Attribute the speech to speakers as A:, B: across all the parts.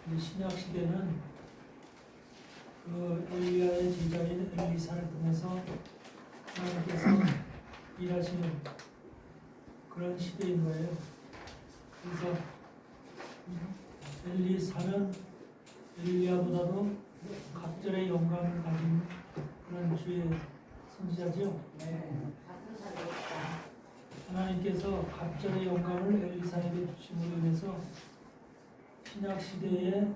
A: 신약 시대는 그 엘리야의 제자인 엘리사를 통해서 하나님께서 일하시는 그런 시대인 거예요. 그래서 엘리사는 엘리야보다도 갑절의 영광을 가진 그런 주의 선지자죠. 하나님께서 갑절의 영광을 엘리사에게 주심으로 인해서 신약 시대에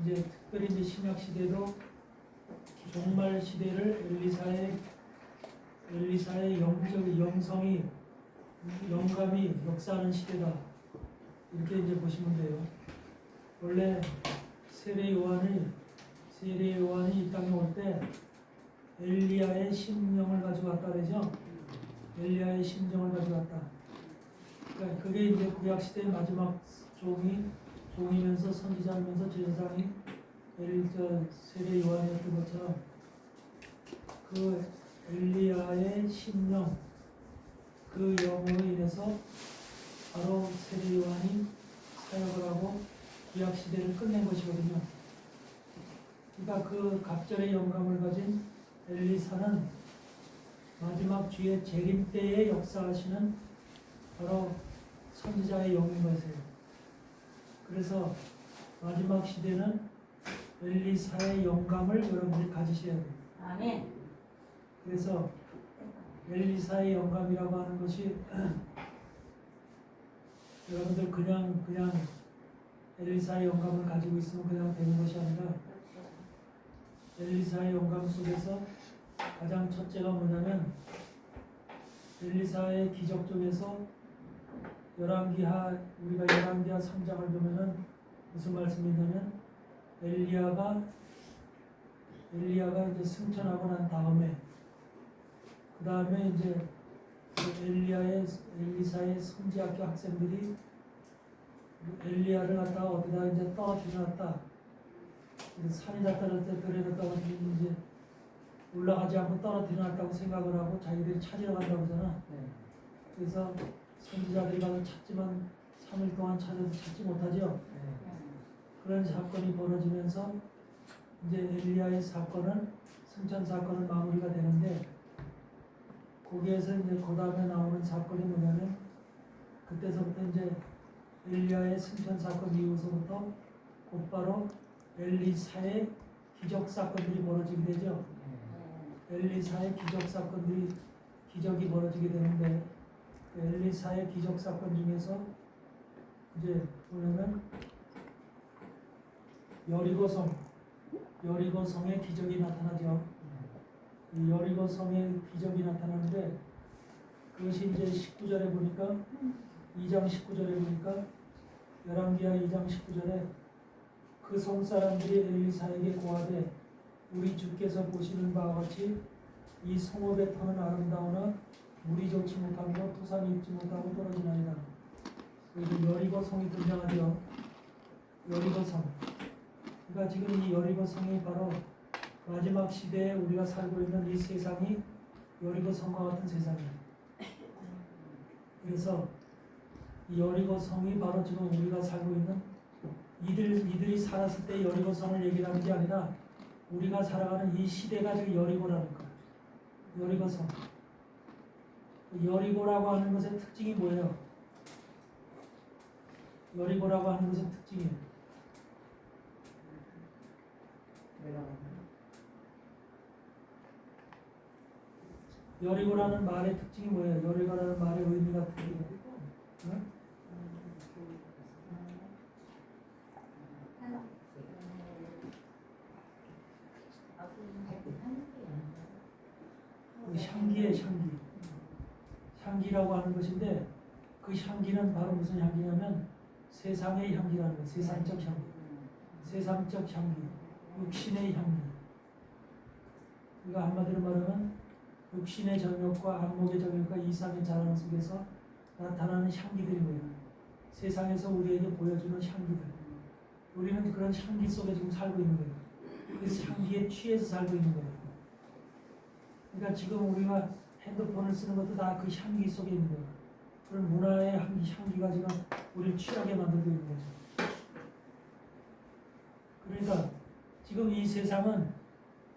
A: 이제 특별히 이제 신약 시대도 종말 시대를 엘리사의 영적 영성이 영감이 역사하는 시대다, 이렇게 이제 보시면 돼요. 원래 세례 요한이 이 땅에 올 때 엘리야의 심령을 가지고 왔다 그러죠. 엘리야의 심정을 가지고 왔다. 그러니까 그게 이제 구약 시대의 마지막 종이면서 선지자이면서 제사장이 세례 요한이었던 것처럼 그 엘리야의 심령, 그 영으로 인해서 바로 세례 요한이 사역을 하고 구약 시대를 끝낸 것이거든요. 그러니까 그 갑절의 영감을 가진 엘리사는 마지막 주의 재림 때에 역사하시는 바로 선지자의 영인 것이에요. 그래서 마지막 시대는 엘리사의 영감을 여러분들이 가지셔야 돼요.
B: 아멘.
A: 그래서 엘리사의 영감이라고 하는 것이 여러분들 그냥 엘리사의 영감을 가지고 있으면 그냥 되는 것이 아니라 엘리사의 영감 속에서 가장 첫째가 뭐냐면 엘리사의 기적 중에서 우리가 열왕기하 3장을 보면은 무슨 말씀이 있냐면 엘리야가 이제 승천하고 난 다음에 그 다음에 이제 엘리사의 선지학교 학생들이 엘리야를 갖다가 어디다 이제 떨어뜨려놨다. 산에다 떨어뜨렸다고 이제 올라가지 않고 떨어뜨려놨다고 생각을 하고 자기들이 찾으러 간다고 하잖아. 그래서 선지자들이 가서 찾지만 3일 동안 찾아도 찾지 못하죠. 그런 사건이 벌어지면서 이제 엘리야의 사건은 승천 사건은 마무리가 되는데, 거기에서 이제 그 다음에 나오는 사건이 뭐냐면 그때서부터 이제 엘리야의 승천 사건 이후서부터 곧바로 엘리사의 기적 사건들이 벌어지게 되죠. 엘리사의 기적이 벌어지게 되는데, 그 엘리사의 기적 사건 중에서 이제 뭐냐면 여리고성의 기적이 나타나죠. 이 여리고성의 기적이 나타나는데 그것이 이제 19절에 보니까 2장 19절에 보니까 열왕기하 2장 19절에 그 성 사람들이 엘리사에게 고하되 우리 주께서 보시는 바와 같이 이 성읍의 터는 아름다우나 물이 좋지 못하며 토산이 있지 못하고 떨어지나이다. 여기 여리고성이 등장하죠. 여리고성. 그러니까 지금 이 여리고성이 바로 마지막 시대에 우리가 살고 있는 이 세상이 여리고성과 같은 세상이에요. 그래서 이 여리고성이 바로 지금 우리가 살고 있는 이들이 살았을 때 여리고성을 얘기하는 게 아니라 우리가 살아가는 이 시대가 지금 여리고라는 거예요. 여리고성. 여리고라고 하는 것의 특징이 뭐예요? 여리고라고 하는 것의 특징이 여리고라는 말의 특징이 뭐예요? 여리고라는 말의 의미가 특징이 응? 그 향기의 향기라고 하는 것인데, 그 향기는 바로 무슨 향기냐면 세상의 향기라는 거예요. 세상적 향기, 육신의 향기. 그러니까 한마디로 말하면 육신의 정욕과 안목의 정욕과 이상의 자랑 속에서 나타나는 향기들인 거예요. 세상에서 우리에게 보여주는 향기들. 우리는 그런 향기 속에 지금 살고 있는 거예요. 그 향기에 취해서 살고 있는 거예요. 그러니까 지금 우리가 핸드폰을 쓰는 것도 다 그 향기 속에 있는 거예요. 그런 문화의 향기가 지금 우리를 취하게 만들고 있는 거죠. 지금 이 세상은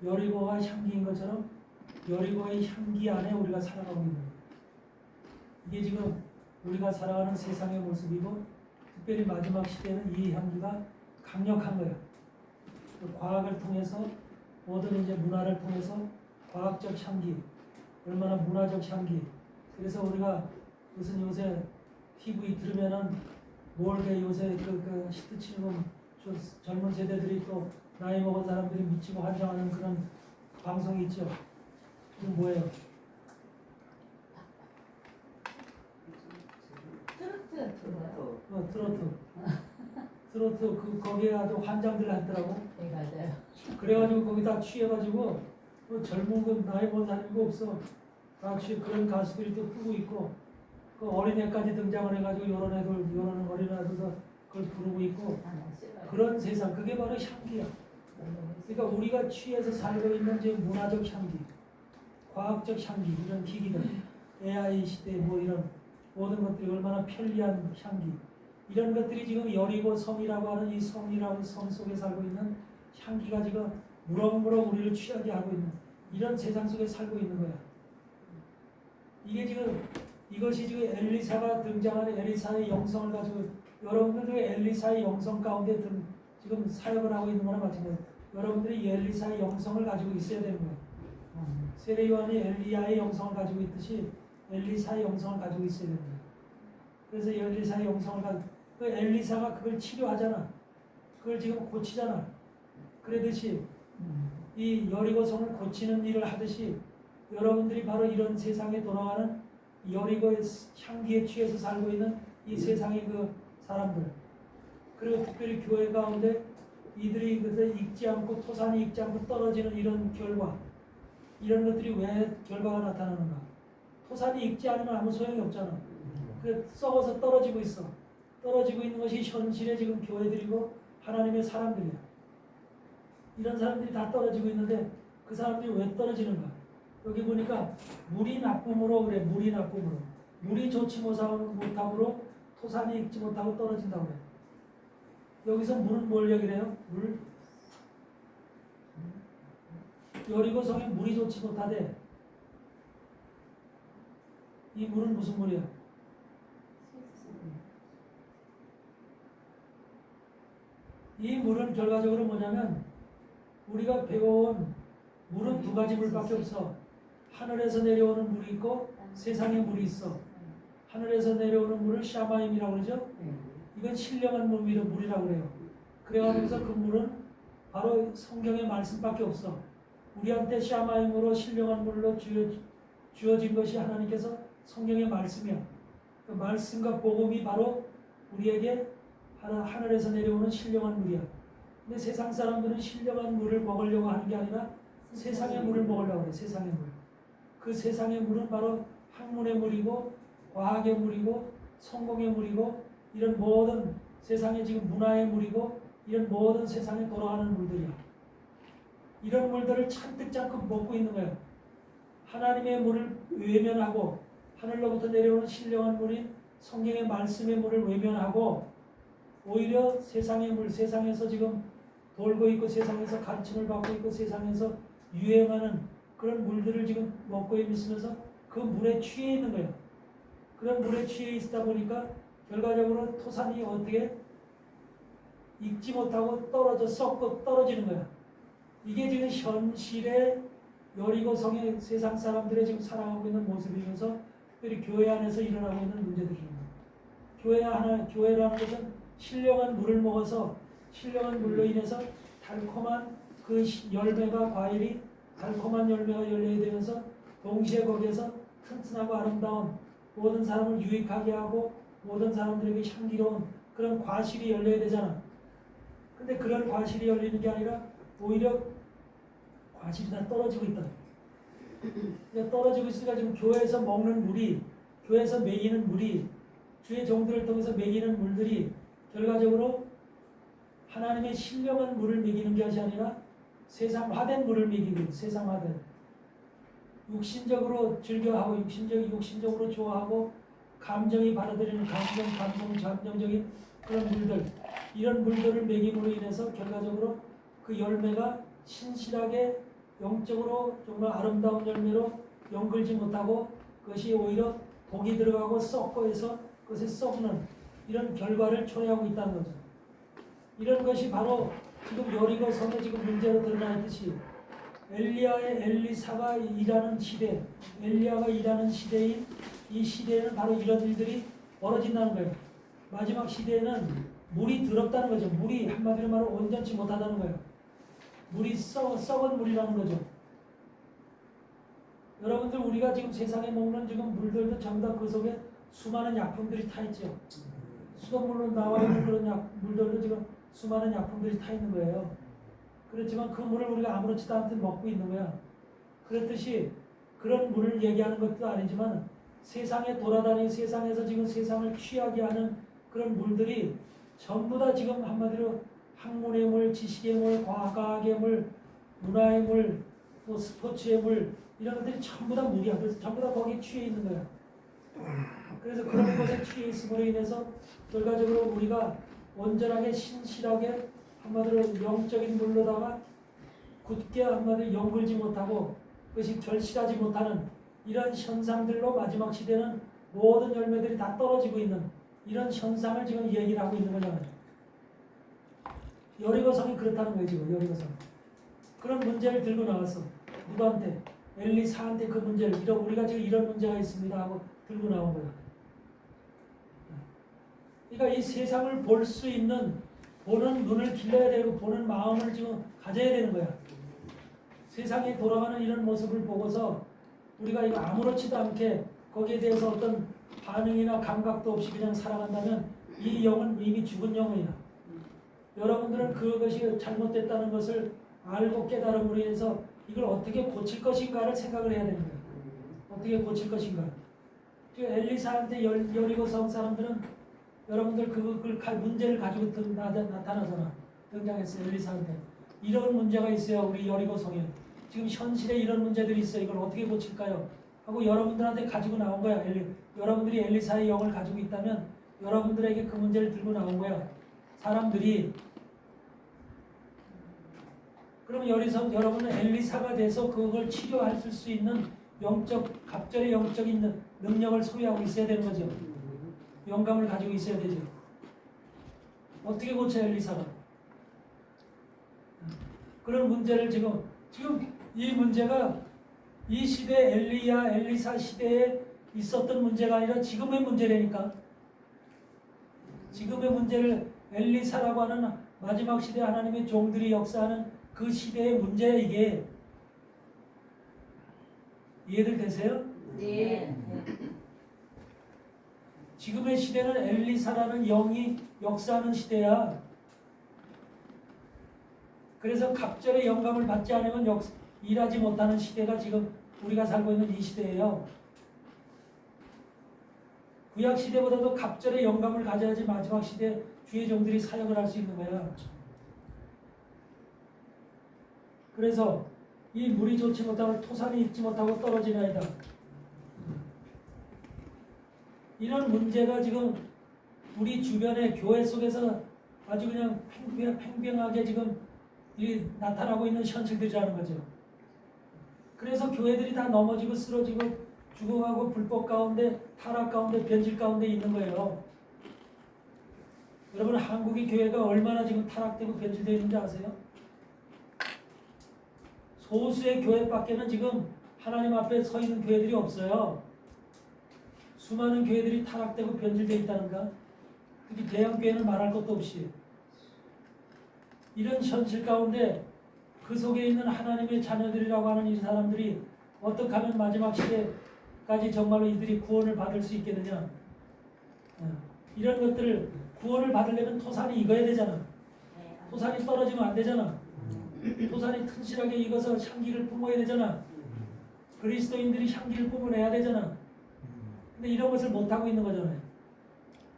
A: 여리고가 향기인 것처럼 여리고의 향기 안에 우리가 살아가고 있는 거예요. 이게 지금 우리가 살아가는 세상의 모습이고 특별히 마지막 시대에는 이 향기가 강력한 거예요. 과학을 통해서 모든 이제 문화를 통해서 과학적 향기, 얼마나 문화적 향기. 그래서 우리가 무슨 요새 TV 들으면은 몰게 요새 그 히트 치는 젊은 세대들이 또 나이 먹은 사람들이 미치고 환장하는 그런 방송이 있죠. 그건 뭐예요? 트로트. 트로트 거기에 아주 환장들 하더라고.
B: 네, 맞아요.
A: 그래가지고 거기다 취해가지고 젊은 그 나이 먹은 사람이 없어. 다 취해 그런 가수들이 또 뜨고 있고 그 어린애까지 등장을 해가지고 요런 어린애들도 그걸 부르고 있고 그런 세상 그게 바로 향기야. 그러니까 우리가 취해서 살고 있는 지금 문화적 향기, 과학적 향기 이런 기기들, AI 시대 뭐 이런 모든 것들이 얼마나 편리한 향기 이런 것들이 지금 여리고 성이라고 하는 이 성이라고 성 속에 살고 있는 향기가 지금 무럭무럭 우리를 취하게 하고 있는 이런 세상 속에 살고 있는 거야. 이게 지금 이것이 지금 엘리사가 등장하는 엘리사의 영성을 가지고 여러분들도 엘리사의 영성 가운데 지금 사역을 하고 있는 거나 마찬가지예요. 여러분들이 엘리사의 영성을 가지고 있어야 되는 거예요. 세례 요한이 엘리야의 영성을 가지고 있듯이 엘리사의 영성을 가지고 있어야 되는 거예요. 그래서 엘리사의 영성을 가지고 그 엘리사가 그걸 치료하잖아. 그걸 지금 고치잖아. 그러듯이 이 여리고 성을 고치는 일을 하듯이 여러분들이 바로 이런 세상에 돌아가는 여리고의 향기에 취해서 살고 있는 이 세상의 그 사람들 그리고 특별히 교회 가운데 이들이 그것을 익지 않고 토산이 익지 않고 떨어지는 이런 결과 이런 것들이 왜 결과가 나타나는가? 토산이 익지 않으면 아무 소용이 없잖아. 그 썩어서 떨어지고 있어. 떨어지고 있는 것이 현실의 지금 교회들이고 하나님의 사람들이야. 이런 사람들이 다 떨어지고 있는데 그 사람들이 왜 떨어지는가? 여기 보니까 물이 나쁨으로 그래. 물이 나쁨으로. 물이 좋지 못함으로 토산이 익지 못하고 떨어진다고 그래. 여기서 물은 뭘 얘기해요? 물. 여리고 성에 물이 좋지 못하대. 이 물은 무슨 물이야? 이 물은 결과적으로 뭐냐면 우리가 배워온 물은 두 가지 물밖에 없어. 하늘에서 내려오는 물이 있고 세상에 물이 있어. 하늘에서 내려오는 물을 샤마임이라고 그러죠. 이건 신령한 물이라고 그래요. 그래가지고서 그 물은 바로 성경의 말씀밖에 없어. 우리한테 샤마임으로 신령한 물로 주어진 것이 하나님께서 성경의 말씀이야. 그 말씀과 복음이 바로 우리에게 하늘에서 내려오는 신령한 물이야. 근데 세상 사람들은 신령한 물을 먹으려고 하는 게 아니라 세상의 물을 먹으려고 그래. 세상의 물. 그 세상의 물은 바로 학문의 물이고 과학의 물이고 성공의 물이고 이런 모든 세상의 지금 문화의 물이고 이런 모든 세상에 돌아가는 물들이야. 이런 물들을 잔뜩 먹고 있는 거예요. 하나님의 물을 외면하고 하늘로부터 내려오는 신령한 물인 성경의 말씀의 물을 외면하고 오히려 세상의 물, 세상에서 지금 돌고 있고 세상에서 가르침을 받고 있고 세상에서 유행하는 그런 물들을 지금 먹고 있으면서 그 물에 취해 있는 거예요. 그런 물에 취해 있다 보니까 결과적으로 토산이 어떻게 익지 못하고 썩고 떨어지는 거야. 이게 지금 현실의 여리고 성의 세상 사람들의 지금 살아가고 있는 모습이면서 특별히 교회 안에서 일어나고 있는 문제들입니다. 교회라는 것은 신령한 물을 먹어서 신령한 물로 인해서 달콤한 그 열매가 과일이 달콤한 열매가 열려야 되면서 동시에 거기에서 튼튼하고 아름다운 모든 사람을 유익하게 하고 모든 사람들에게 향기로운 그런 과실이 열려야 되잖아. 근데 그런 과실이 열리는 게 아니라 오히려 과실이 다 떨어지고 있다. 떨어지고 있으니까 지금 교회에서 먹는 물이 교회에서 먹이는 물이 주의 종들을 통해서 먹이는 물들이 결과적으로 하나님의 신령한 물을 먹이는 것이 아니라 세상화된 물을 먹이고 있는 세상화된 육신적으로 즐겨하고 육신적으로 좋아하고 감정이 받아들이는 감정적인 그런 물들 이런 물들을 먹임으로 인해서 결과적으로 그 열매가 신실하게 영적으로 정말 아름다운 열매로 연결지 못하고 그것이 오히려 독이 들어가고 썩고 해서 그것에 썩는 이런 결과를 초래하고 있다는 거죠. 이런 것이 바로 지금 여리고 성에 지금 문제로 드러나 있듯이 엘리야의 엘리사가 일하는 시대, 엘리야가 일하는 시대인 이 시대에는 바로 이런 일들이 벌어진다는 거예요. 마지막 시대에는 물이 더럽다는 거죠. 물이 한마디로 말하면 온전치 못하다는 거예요. 물이 썩은 물이라는 거죠. 여러분들 우리가 지금 세상에 먹는 지금 물들도 전부 다 그 속에 수많은 약품들이 타 있죠. 수돗물로 나와 있는 그런 물들도 지금 수많은 약품들이 타 있는 거예요. 그렇지만 그 물을 우리가 아무렇지도 않게 먹고 있는 거야. 그렇듯이 그런 물을 얘기하는 것도 아니지만 세상에 돌아다니는 세상에서 지금 세상을 취하게 하는 그런 물들이 전부 다 지금 한마디로 학문의 물, 지식의 물, 과학의 물, 문화의 물, 또 스포츠의 물 이런 것들이 전부 다 물이야. 그래서 전부 다 거기에 취해 있는 거야. 그래서 그런 것에 취해 있음으로 인해서 결과적으로 우리가 온전하게 신실하게 한마디로 영적인 물로다가 굳게 한마디로 연결지 못하고 그것이 절실하지 못하는 이런 현상들로 마지막 시대는 모든 열매들이 다 떨어지고 있는 이런 현상을 지금 얘기를 하고 있는 거잖아요. 여리고성이 그렇다는 거예요. 지금 여리고성 그런 문제를 들고 나왔어. 누구한테? 엘리사한테 그 문제를 우리가 지금 이런 문제가 있습니다 하고 들고 나온 거야. 그러니까 이 세상을 볼 수 있는 보는 눈을 길러야 되고 보는 마음을 지금 가져야 되는 거야. 세상에 돌아가는 이런 모습을 보고서 우리가 이거 아무렇지도 않게 거기에 대해서 어떤 반응이나 감각도 없이 그냥 살아간다면 이 영은 이미 죽은 영이야. 여러분들은 그것이 잘못됐다는 것을 알고 깨달음으로 인해서 이걸 어떻게 고칠 것인가를 생각을 해야 되는 거야. 어떻게 고칠 것인가. 엘리사한테 여리고 성 사람들은 여러분들 그걸 문제를 가지고 나타나잖아. 등장했어요. 엘리사한테. 이런 문제가 있어요. 우리 여리고 성에. 지금 현실에 이런 문제들이 있어요. 이걸 어떻게 고칠까요? 하고 여러분들한테 가지고 나온 거야. 여러분들이 엘리사의 영을 가지고 있다면 여러분들에게 그 문제를 들고 나온 거야. 사람들이. 그러면 여러분은 엘리사가 돼서 그걸 치료할 수 있는 갑절의 영적인 능력을 소유하고 있어야 되는 거죠. 영감을 가지고 있어야 되죠. 어떻게 고쳐 엘리사가? 그런 문제를 지금 이 문제가 이 시대 엘리사 시대에 있었던 문제가 아니라 지금의 문제라니까. 지금의 문제를 엘리사라고 하는 마지막 시대 하나님의 종들이 역사하는 그 시대의 문제야 이게. 이해들 되세요?
B: 네.
A: 지금의 시대는 엘리사라는 영이 역사하는 시대야. 그래서 갑절의 영감을 받지 않으면 일하지 못하는 시대가 지금 우리가 살고 있는 이 시대예요. 구약 시대보다도 갑절의 영감을 가져야지 마지막 시대 주의 종들이 사역을 할 수 있는 거야. 그래서 이 물이 좋지 못하고 토산이 익지 못하고 떨어지나이다. 이런 문제가 지금 우리 주변의 교회 속에서 아주 그냥 팽팽하게 지금 나타나고 있는 현실들이라는 거죠. 그래서 교회들이 다 넘어지고 쓰러지고 죽어가고 불법 가운데 타락 가운데 변질 가운데 있는 거예요. 여러분 한국의 교회가 얼마나 지금 타락되고 변질되어 있는지 아세요? 소수의 교회밖에는 지금 하나님 앞에 서 있는 교회들이 없어요. 수많은 교회들이 타락되고 변질되어 있다는가? 특히 대형 교회는 말할 것도 없이. 이런 현실 가운데 그 속에 있는 하나님의 자녀들이라고 하는 이 사람들이 어떻게 하면 마지막 시대까지 정말로 이들이 구원을 받을 수 있겠느냐. 이런 것들을 구원을 받으려면 토산이 익어야 되잖아. 토산이 떨어지면 안 되잖아. 토산이 튼실하게 익어서 향기를 뿜어야 되잖아. 그리스도인들이 향기를 뿜어내야 되잖아. 근데 이런 것을 못하고 있는 거잖아요.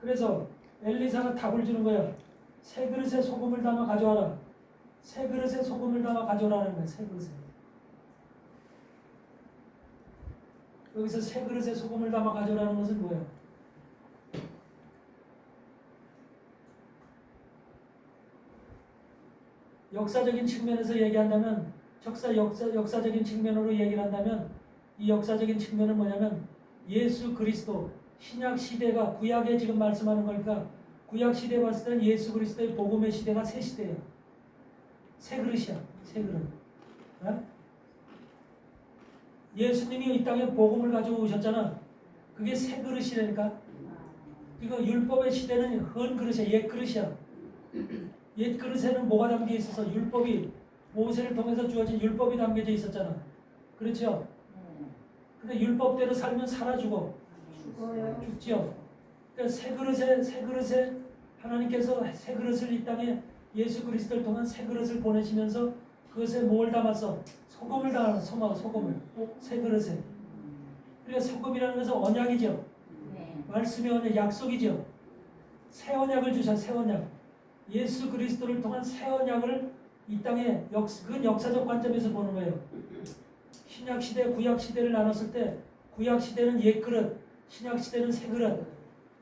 A: 그래서 엘리사가 답을 주는 거야. 새 그릇에 소금을 담아 가져와라. 새 그릇에 소금을 담아 가져오라는 거야. 새 그릇에. 여기서 새 그릇에 소금을 담아 가져오라는 것은 뭐야? 역사적인 측면에서 얘기한다면 역사적인 측면으로 얘기를 한다면 이 역사적인 측면은 뭐냐면 예수 그리스도 신약 시대가 구약에 지금 말씀하는 거니까 구약 시대 봤을 때는 예수 그리스도의 복음의 시대가 새 시대예요. 새 그릇이야. 새 그릇. 어? 예수님이 이 땅에 복음을 가지고 오셨잖아. 그게 새 그릇이라니까. 이거 율법의 시대는 헌 그릇이야. 옛 그릇이야. 옛 그릇에는 뭐가 담겨 있어서 율법이 모세를 통해서 주어진 율법이 담겨져 있었잖아. 그렇죠? 근데 율법대로 살면 살아 죽어. 죽지요. 그러니까 새 그릇에 하나님께서 새 그릇을 이 땅에 예수 그리스도를 통한 새 그릇을 보내시면서 그것에 뭘 담았어? 소금을 담았어. 소금을. 새 그릇에. 그러니까 소금이라는 것은 언약이죠. 말씀의 언약, 약속이죠. 새 언약을 주셔. 새 언약. 예수 그리스도를 통한 새 언약을 이 땅에 그건 역사적 관점에서 보는 거예요. 신약 시대, 구약 시대를 나눴을 때 구약 시대는 옛 그릇, 신약 시대는 새 그릇.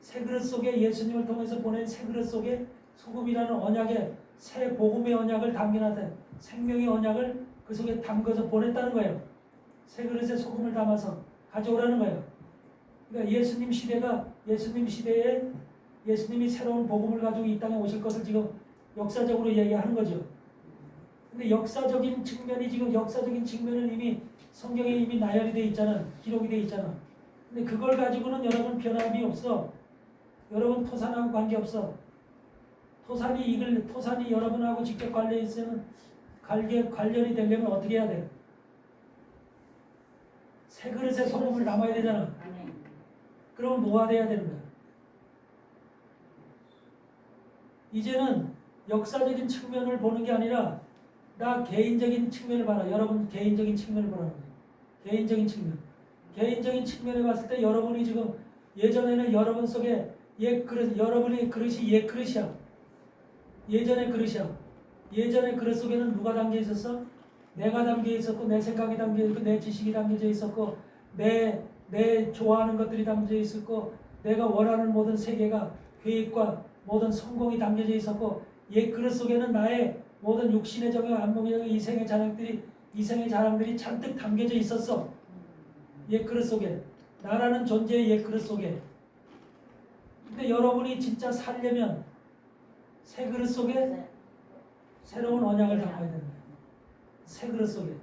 A: 새 그릇 속에 예수님을 통해서 보낸 새 그릇 속에 소금이라는 언약에 새 복음의 언약을 담겨놨다. 생명의 언약을 그 속에 담궈서 보냈다는 거예요. 새 그릇에 소금을 담아서 가져오라는 거예요. 그러니까 예수님 시대에 예수님이 새로운 복음을 가지고 이 땅에 오실 것을 지금 역사적으로 얘기하는 거죠. 근데 역사적인 측면은 이미 성경에 이미 나열이 돼 있잖아. 기록이 돼 있잖아. 근데 그걸 가지고는 여러분 변함이 없어. 여러분 토산하고 관계없어. 토산이 여러분하고 직접 관련이 되려면 어떻게 해야 돼? 새 그릇에 소금을 담아야 되잖아. 그러면 뭐가 돼야 되는 거야? 이제는 역사적인 측면을 보는 게 아니라 나 개인적인 측면을 봐라. 여러분 개인적인 측면을 보라는 거예요. 개인적인 측면. 개인적인 측면에 봤을 때 여러분이 지금 예전에는 여러분 속에 여러분의 그릇이 옛 그릇이야. 예전의 그릇이야. 예전의 그릇 속에는 누가 담겨 있었어? 내가 담겨 있었고, 내 생각이 담겨 있고, 내 지식이 담겨져 있었고, 내 좋아하는 것들이 담겨져 있었고, 내가 원하는 모든 세계가 계획과 모든 성공이 담겨져 있었고, 옛 그릇 속에는 나의 모든 육신의 정욕, 안목의 정욕, 이생의 자랑들이 잔뜩 담겨져 있었어. 옛 그릇 속에. 나라는 존재의 옛 그릇 속에. 근데 여러분이 진짜 살려면 새 그릇 속에 새로운 언약을 담아야 되는 거예요. 새 그릇 속에.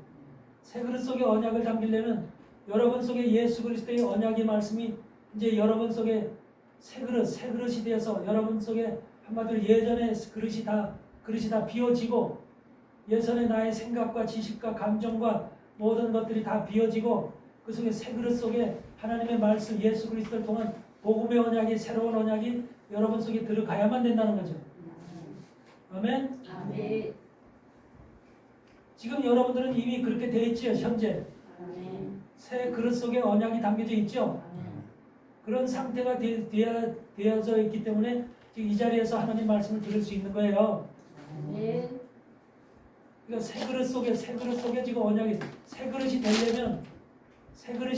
A: 새 그릇 속에 언약을 담기려면 여러분 속에 예수 그리스도의 언약의 말씀이 이제 여러분 속에 새 그릇이 되어서 여러분 속에 한마디로 예전의 그릇이 다 비워지고 예전의 나의 생각과 지식과 감정과 모든 것들이 다 비워지고 그 속에 새 그릇 속에 하나님의 말씀 예수 그리스도를 통한 복음의 언약이 새로운 언약이 여러분 속에 들어가야만 된다는 거죠. 아멘?
B: 아멘.
A: 지금 여러분들은 이미 그렇게 되어 있지요. 현재
B: 아멘.
A: 새 그릇 속에 언약이 담겨져 있죠.
B: 아멘.
A: 그런 상태가 되어져 있기 때문에 지금 이 자리에서 하나님 말씀을 들을 수 있는 거예요.
B: 아멘.
A: 그러니까 새 그릇 속에 지금 언약이 새 그릇이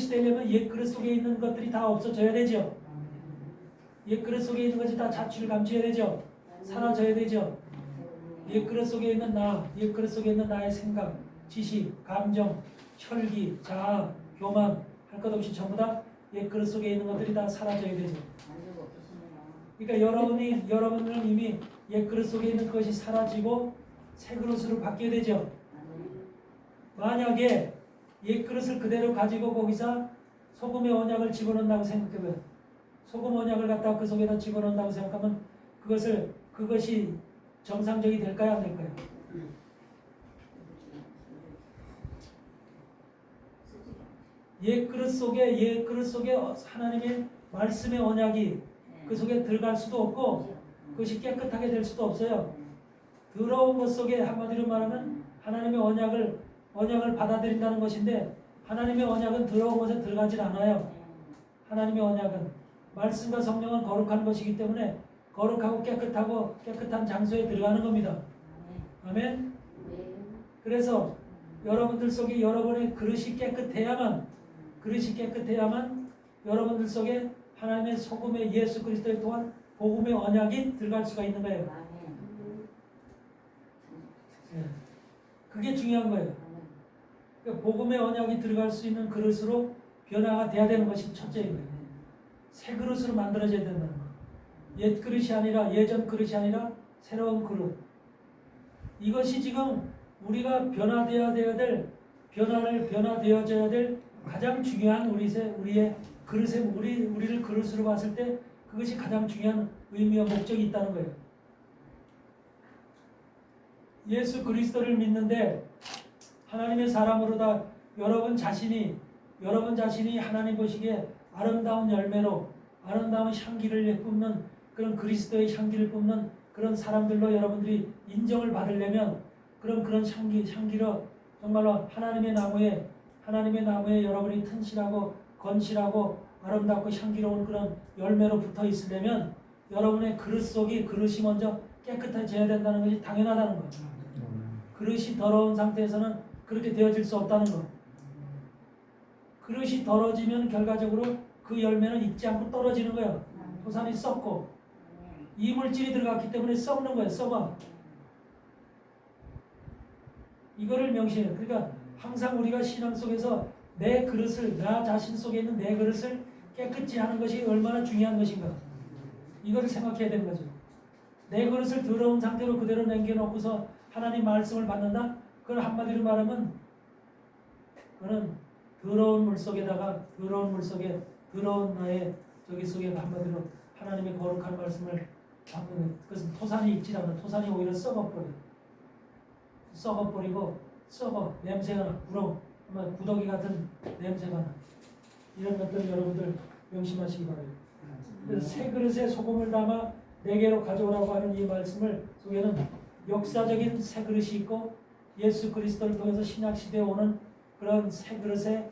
A: 되려면 옛 그릇 속에 있는 것들이 다 없어져야 되죠. 옛 그릇 속에 있는 것이 다 자취를 감춰야 되죠. 사라져야 되죠. 옛 그릇 속에 있는 옛 그릇 속에 있는 나의 생각, 지식, 감정, 혈기, 자아, 교만 할 것 없이 전부 다 옛 그릇 속에 있는 것들이 다 사라져야 되죠. 그러니까 여러분들은 이미 옛 그릇 속에 있는 것이 사라지고 새 그릇으로 바뀌어야 되죠. 만약에 옛 그릇을 그대로 가지고 거기서 소금의 언약을 집어넣는다고 생각해봐요. 소금 언약을 갖다가 그 속에다 집어넣는다고 생각하면 그것이 정상적이 될까요? 안 될까요? 옛 그릇 속에 하나님의 말씀의 언약이 그 속에 들어갈 수도 없고 그것이 깨끗하게 될 수도 없어요. 더러운 것 속에 한마디로 말하면 하나님의 언약을 받아들인다는 것인데 하나님의 언약은 더러운 것에 들어가질 않아요. 하나님의 언약은 말씀과 성령은 거룩한 것이기 때문에 거룩하고 깨끗한 장소에 들어가는 겁니다. 아멘. 그래서 여러분들 속에 여러분의 그릇이 깨끗해야만 여러분들 속에 하나님의 소금의 예수 그리스도를 통한 복음의 언약이 들어갈 수가 있는 거예요. 예. 그게 중요한 거예요. 그러니까 복음의 언약이 들어갈 수 있는 그릇으로 변화가 돼야 되는 것이 첫째인 거예요. 새 그릇으로 만들어져야 된다는 거. 옛 그릇이 아니라 예전 그릇이 아니라 새로운 그릇. 이것이 지금 우리가 변화되어져야 될 가장 중요한 우리의 그릇에 우리를 그릇으로 봤을 때 그것이 가장 중요한 의미와 목적이 있다는 거예요. 예수 그리스도를 믿는데 하나님의 사람으로다 여러분 자신이 하나님 보시기에 아름다운 열매로 아름다운 향기를 뿜는 그런 그리스도의 향기를 뿜는 그런 사람들로 여러분들이 인정을 받으려면 그런 향기로 정말로 하나님의 나무에 여러분이 튼실하고 건실하고 아름답고 향기로운 그런 열매로 붙어 있으려면 여러분의 그릇이 먼저 깨끗해져야 된다는 것이 당연하다는 것. 그릇이 더러운 상태에서는 그렇게 되어질 수 없다는 것. 그릇이 더러지면 결과적으로 그 열매는 익지 않고 떨어지는 거야. 토산이 썩고 이물질이 들어갔기 때문에 썩는 거야. 썩어. 이거를 명시해요. 그러니까 항상 우리가 신앙 속에서 내 그릇을 나 자신 속에 있는 내 그릇을 깨끗이 하는 것이 얼마나 중요한 것인가. 이거를 생각해야 되는 거죠. 내 그릇을 더러운 상태로 그대로 남겨놓고서 하나님 말씀을 받는다? 그걸 한마디로 말하면 그거는 더러운 물 속에 더러운 나의 저기 속에 한마디로 하나님의 거룩한 말씀을 받는 그것은 토산이 익지 않아. 토산이 오히려 썩어버리고 냄새가 나. 구더기 같은 냄새가 나. 이런 것들 여러분들 명심하시기 바랍니다. 그래서 새 그릇에 소금을 담아 내게로 가져오라고 하는 이 말씀을 속에는 역사적인 새 그릇이 있고 예수 그리스도를 통해서 신약 시대에 오는 그런 새 그릇에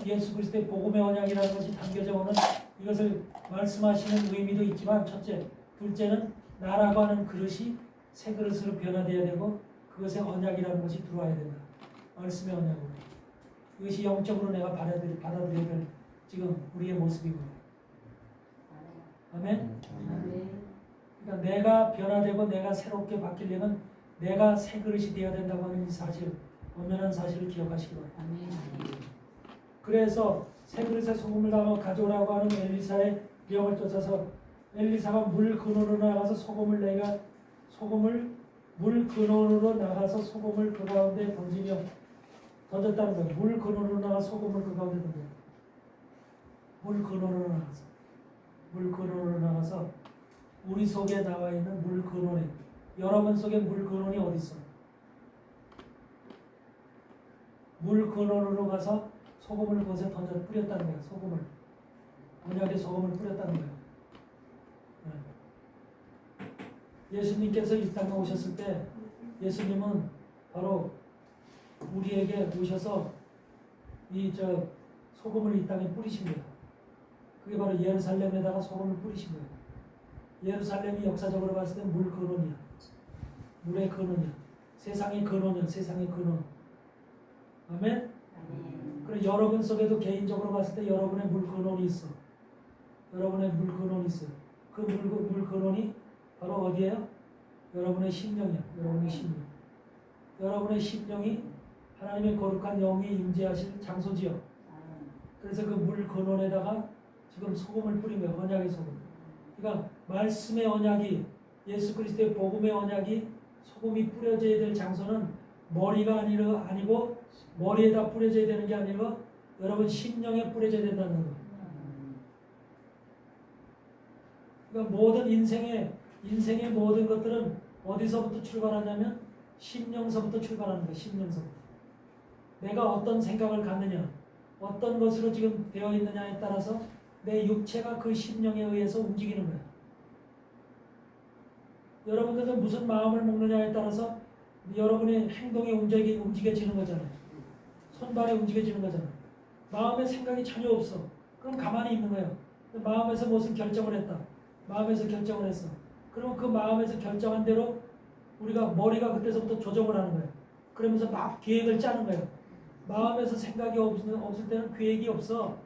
A: 예수 그리스도의 복음의 언약이라는 것이 담겨져 오는 이것을 말씀하시는 의미도 있지만 첫째, 둘째는 나라고 하는 그릇이 새 그릇으로 변화되어야 되고 그것의 언약이라는 것이 들어와야 된다. 말씀의 언약으로. 이것이 영적으로 내가 받아들여야 될 지금 우리의 모습이고요. 아멘? 그러니까 내가 변화되고 내가 새롭게 바뀌려면 내가 새 그릇이 되어야 된다고 하는 이 사실, 엄연한 사실을 기억하시기 바랍니다. 그래서 새 그릇에 소금을 담아 가져오라고 하는 엘리사의 명을 쫓아서 엘리사가 물 근원으로 나가서 소금을 그 가운데 던졌다는 거예요. 물 근원으로 나가 소금을 그 가운데 던져요. 물 근원으로 나가서 우리 속에 나와 있는 물 근원에 여러분 속에 물 근원이 어디 있어? 물 근원으로 가서 소금을 그것에 뿌렸다는 거예요. 언약의 소금을 뿌렸다는 거예요. 예수님께서 이 땅에 오셨을 때 예수님은 바로 우리에게 오셔서 소금을 이 땅에 뿌리신 거예요. 그게 바로 예루살렘에다가 소금을 뿌리신 거예요. 예루살렘이 역사적으로 봤을 때 물 근원이야. 물의 근원이야. 세상의 근원이야. 세상의 근원. 아멘? 그리고 여러분 속에도 개인적으로 봤을 때 여러분의 물 근원이 있어. 여러분의 물 근원이 있어요. 그 물 근원이 바로 어디예요? 여러분의 심령이야. 여러분의 심령이 하나님의 거룩한 영이 임재하실 장소지요. 그래서 그 물 근원에다가 지금 소금을 뿌린 거예요. 언약의 소금. 그러니까 말씀의 언약이 예수 그리스도의 복음의 언약이 소금이 뿌려져야 될 장소는 머리가 아니고 머리에다 뿌려져야 되는 게 아니고 여러분 심령에 뿌려져야 된다는 거예요. 그러니까 모든 인생의 모든 것들은 어디서부터 출발하냐면 심령서부터 출발하는 거예요. 심령서부터. 내가 어떤 생각을 갖느냐, 어떤 것으로 지금 되어 있느냐에 따라서 내 육체가 그 심령에 의해서 움직이는 거예요. 여러분들은 무슨 마음을 먹느냐에 따라서 여러분의 행동이 움직여지는 거잖아요. 손발이 움직여지는 거잖아요. 마음에 생각이 전혀 없어. 그럼 가만히 있는 거예요. 마음에서 무슨 결정을 했다. 마음에서 결정을 했어. 그러면 그 마음에서 결정한 대로 우리가 머리가 그때서부터 조정을 하는 거예요. 그러면서 막 계획을 짜는 거예요. 마음에서 생각이 없을 때는 계획이 없어.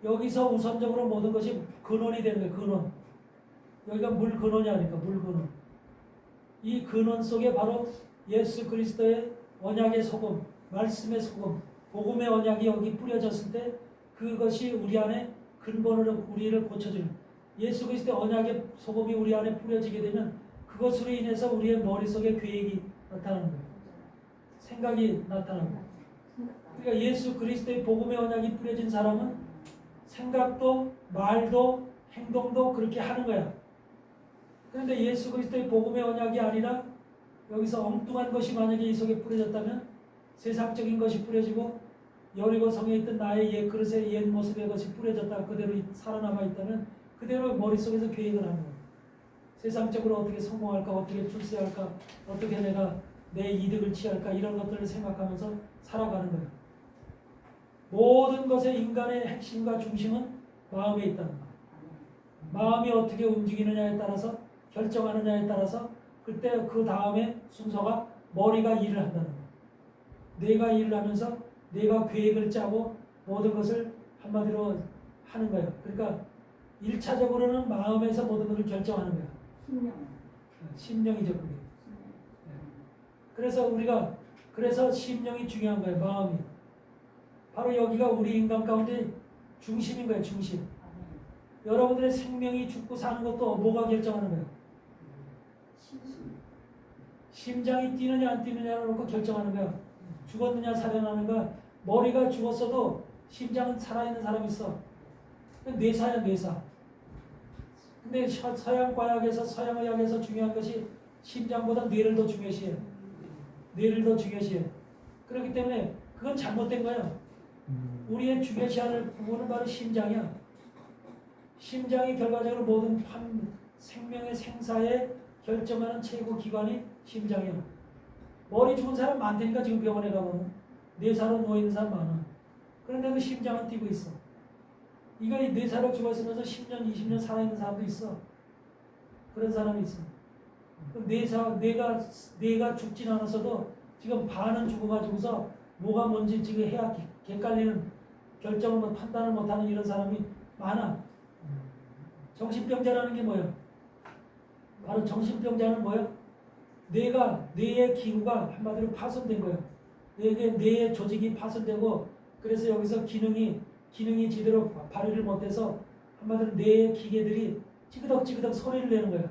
A: 여기서 우선적으로 모든 것이 근원이 되는 거예요. 근원. 여기가 물 근원이 아닐까. 물 근원. 이 근원 속에 바로 예수 그리스도의 언약의 소금, 말씀의 소금, 복음의 언약이 여기 뿌려졌을 때 그것이 우리 안에 근본으로 우리를 고쳐주는 예수 그리스도의 언약의 소금이 우리 안에 뿌려지게 되면 그것으로 인해서 우리의 머릿속에 계획이 나타나는 거예요. 생각이 나타나는 거예요. 그러니까 예수 그리스도의 복음의 언약이 뿌려진 사람은 생각도 말도 행동도 그렇게 하는 거야. 그런데 예수 그리스도의 복음의 언약이 아니라 여기서 엉뚱한 것이 만약에 이 속에 뿌려졌다면 세상적인 것이 뿌려지고 여리고 성에 있던 나의 옛 그릇의 옛 모습의 것이 뿌려졌다 그대로 살아남아 있다면 그대로 머릿속에서 계획을 하는 거예요. 세상적으로 어떻게 성공할까, 어떻게 출세할까, 어떻게 내가 내 이득을 취할까 이런 것들을 생각하면서 살아가는 거예요. 모든 것의 인간의 핵심과 중심은 마음에 있다는 거예요. 마음이 어떻게 움직이느냐에 따라서 결정하느냐에 따라서 그때 그 다음에 순서가 머리가 일을 한다는 거예요. 내가 일을 하면서 내가 계획을 짜고 모든 것을 한마디로 하는 거예요. 그러니까 1차적으로는 마음에서 모든 것을 결정하는 거예요. 심령이죠 그게. 그래서 심령이 중요한 거예요. 마음이. 바로 여기가 우리 인간 가운데 중심인 거예요. 중심. 여러분들의 생명이 죽고 사는 것도 뭐가 결정하는 거예요? 심장이 뛰느냐 안 뛰느냐를 놓고 결정하는 거야. 죽었느냐 살아나는가. 머리가 죽었어도 심장은 살아있는 사람이 있어. 뇌사야 뇌사. 근데 서양과학에서 서양의학에서 중요한 것이 심장보다 뇌를 더 중요시해. 뇌를 더 중요시해. 그렇기 때문에 그건 잘못된 거야. 우리의 중요시해야 할 부분은 바로 심장이야. 심장이 결과적으로 모든 생명의 생사에 결정하는 최고 기관이 심장이야. 머리 죽은 사람 많다니까 지금 병원에 가보면 뇌사로 누워있는 사람 많아. 그런데 그 심장은 뛰고 있어. 이거 뇌사로 죽었으면서 10년, 20년 살아있는 사람도 있어. 그런 사람이 있어. 뇌가 죽진 않았어도 지금 반은 죽어가지고서 뭐가 뭔지 지금 해야 객갈리는 결정을 판단을 못하는 이런 사람이 많아. 정신병자라는 게 뭐야? 바로 정신병자는 뭐야? 뇌의 기구가 한마디로 파손된 거야. 뇌의 조직이 파손되고 그래서 여기서 기능이 제대로 발휘를 못해서 한마디로 뇌의 기계들이 찌그덕찌그덕 소리를 내는 거야.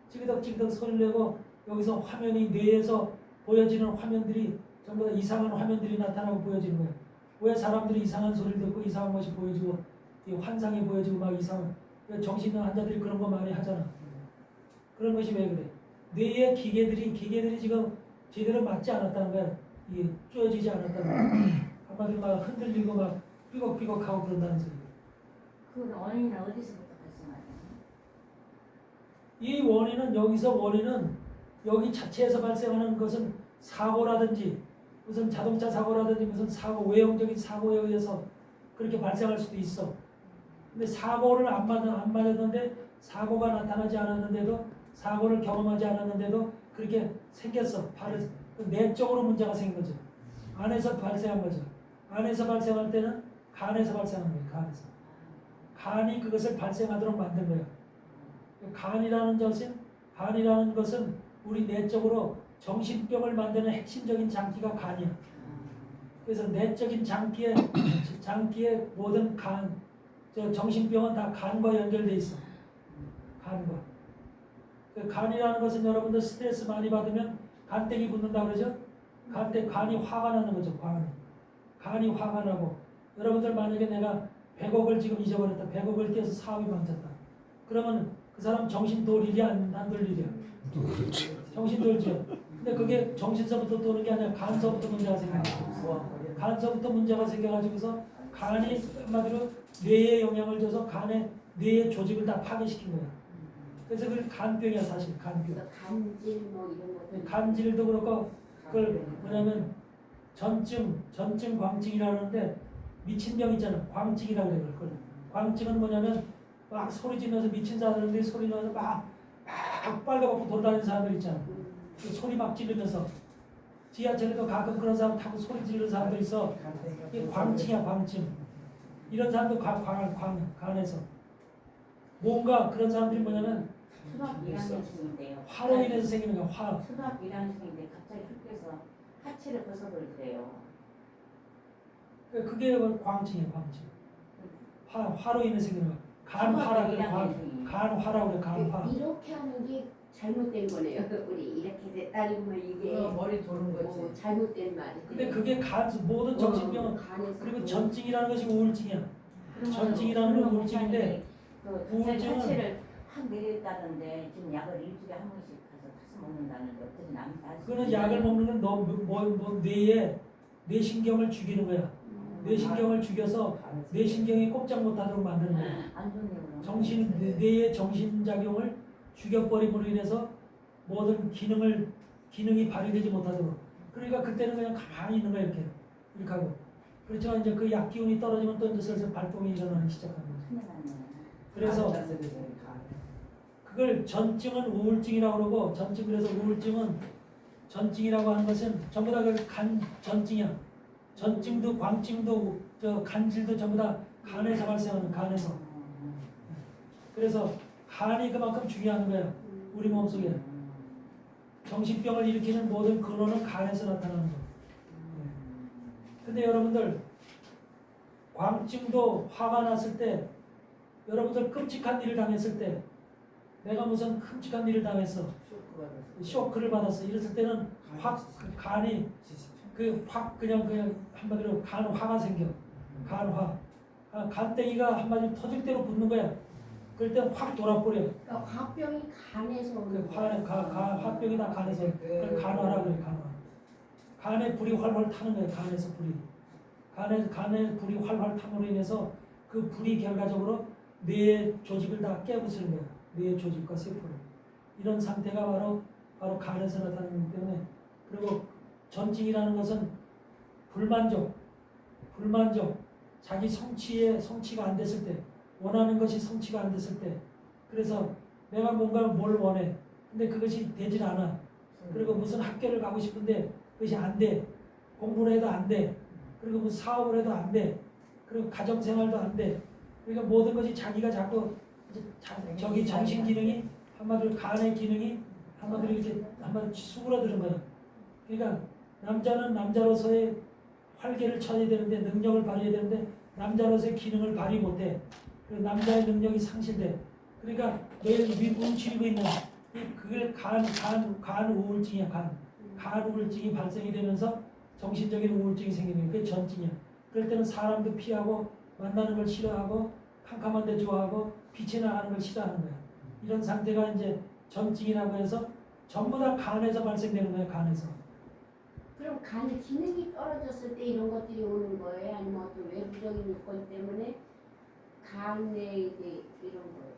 A: 찌그덕찌그덕 소리를 내고 여기서 화면이 뇌에서 보여지는 화면들이 전부 다 이상한 화면들이 나타나고 보여지는 거야. 왜 사람들이 이상한 소리를 듣고 이상한 것이 보여지고 환상이 보여지고 막 이상한 정신 환자들이 그런 거 많이 하잖아. 그런 것이 왜 그래? 뇌의 기계들이 지금 제대로 맞지 않았다는 거야. 이게 쪼여지지 않았다는 거야. 한마디로 막 흔들리고 막 삐걱삐걱하고 그런다는 소리.
B: 그 원인은 어디서부터 발생하나요?
A: 이 원인은 여기 자체에서 발생하는 것은 사고라든지 무슨 자동차 사고라든지 무슨 사고 외형적인 사고에 의해서 그렇게 발생할 수도 있어. 근데 사고를 안 맞았는데 사고가 나타나지 않았는데도 사고를 경험하지 않았는데도 그렇게 생겼어. 내적으로 문제가 생긴 거죠. 안에서 발생한 거죠. 안에서 발생할 때는 간에서 발생한 거예요. 간이 그것을 발생하도록 만든 거예요. 간이라는 것은 우리 내적으로 정신병을 만드는 핵심적인 장기가 간이야. 그래서 내적인 장기의 모든 정신병은 다 간과 연결돼 있어. 간과. 간이라는 것은 여러분들 스트레스 많이 받으면 간땡이 붙는다 그러죠? 간이 화가 나는 거죠. 간이 화가 나고 여러분들 만약에 내가 100억을 지금 잊어버렸다. 100억을 떼서 사업이 망쳤다. 그러면 그 사람 정신 돌 일이 안 돌 일이야. 정신 돌죠. 근데 그게 정신서부터 도는 게 아니라 간서부터 문제가 생겨요. 간서부터 문제가 생겨가지고서 간이 한마디로 뇌에 영향을 줘서 뇌의 조직을 다 파괴시킨 거야. 그래서 그게 간병이야 사실. 간병.
B: 간질 뭐 이런 거.
A: 간질도 그렇고 그걸 뭐냐면 전증 광증이라고 하는데 미친 병 있잖아. 광증이라고 그래. 그걸. 광증은 뭐냐면 막 소리 지르면서 미친 사람들이 소리 내면서 막 빨가벗고 돌아다니는 사람들 있잖아. 그 소리 막 지르면서 지하철에도 가끔 그런 사람 타고 소리 지르는 사람들 있어. 이게 광증이야 광증. 이런 사람도 간에서 뭔가 그런 사람들이 뭐냐면
B: 초등학교 1학년생인데요.
A: 화로 인해서 생기는 거야. 화.
B: 초등학교 1학년생인데 갑자기 학교에서 하체를 벗어버리더래요.
A: 그게 광증이에요. 광증. 화로 인해서 생기는 거야. 간화라 그래. 간화라고 그래. 간화.
C: 이렇게 하는 게 잘못된 거네요. 우리 이렇게 됐다니 보면 이게
D: 머리 도는 거지.
C: 잘못된 말이.
A: 근데 그게 모든 정신병은
C: 간에서
A: 그리고 전증이라는 것이 우울증이야. 전증이라는 건 우울증인데
B: 우울증은 하체를 확 내렸다는데 지금 약을 일주일에 한 번씩 가서 타서 먹는다는데 어떻게 남다?
A: 그거는 약을 먹는 건 뇌 신경을 죽이는 거야. 뇌 신경을 죽여서 뇌 신경이 꼼짝 못하도록 만드는 거야.
B: 안 좋네요.
A: 뇌의 정신작용을 죽여버림으로 인해서 모든 기능이 발휘되지 못하도록. 그러니까 그때는 그냥 가만히 있는 거야. 이렇게 하고. 그렇지만 이제 그 약 기운이 떨어지면 또 이제 슬슬 발동이 일어나기 시작하는 거지.
B: 큰일 났네.
A: 그래서 그걸 전증은 우울증이라고 그러고 그래서 우울증은 전증이라고 하는 것은 전부 다 그 간 전증이야. 전증도 광증도 간질도 전부 다 간에서 발생하는 간에서. 그래서 간이 그만큼 중요한 거야. 우리 몸속에. 정신병을 일으키는 모든 근원은 간에서 나타나는 거. 근데 여러분들 광증도 화가 났을 때 여러분들 끔찍한 일을 당했을 때 내가 무슨 끔찍한 일을 당했어. 쇼크를 받았어. 이랬을 때는 확 그 간이 그냥 한마디로 간화가 생겨. 간화. 간땡이가 한마디로 터질 대로 붙는 거야. 그럴 때 확 돌아버려.
C: 그러니까 화병이 간에서 오는
A: 화병이 다 간에서. 그걸 간화라고 그래. 간화. 간에 불이 활활 타는 거야. 간에서 불이. 간에 불이 활활 탐으로 인해서 그 불이 결과적으로 뇌 조직을 다 깨부수는 거야. 뇌 조직과 세포를. 이런 상태가 바로 간에서 나타나는 거기 때문에. 그리고 전증이라는 것은 불만족, 자기 성취가 안 됐을 때, 원하는 것이 성취가 안 됐을 때, 그래서 내가 뭘 원해. 근데 그것이 되질 않아. 그리고 무슨 학교를 가고 싶은데 그것이 안 돼. 공부를 해도 안 돼. 그리고 무슨 사업을 해도 안 돼. 그리고 가정생활도 안 돼. 그러니까 모든 것이 자기가 자꾸 저기 정신 기능이 한마디로 간의 기능이 한마디로 이렇게 한마디로 수그러드는 거야. 그러니까 남자는 남자로서의 활개를 쳐야 되는데 능력을 발휘해야 되는데 남자로서의 기능을 발휘 못해. 그래서 남자의 능력이 상실돼. 그러니까 매일 움츠리고 있는 그게 간 우울증이야. 간 우울증이 발생이 되면서 정신적인 우울증이 생기는 거야. 그게 전증이야. 그럴 때는 사람도 피하고 만나는 걸 싫어하고 캄캄한 데 좋아하고 빛에 나가는 걸 싫어하는 거야. 이런 상태가 이제 전증이라고 해서 전부 다 간에서 발생되는 거야. 간에서.
C: 그럼 간의 기능이 떨어졌을 때 이런 것들이 오는 거예요? 아니면 어떤 외부적인 요건 때문에 간에 이제 이런 거예요?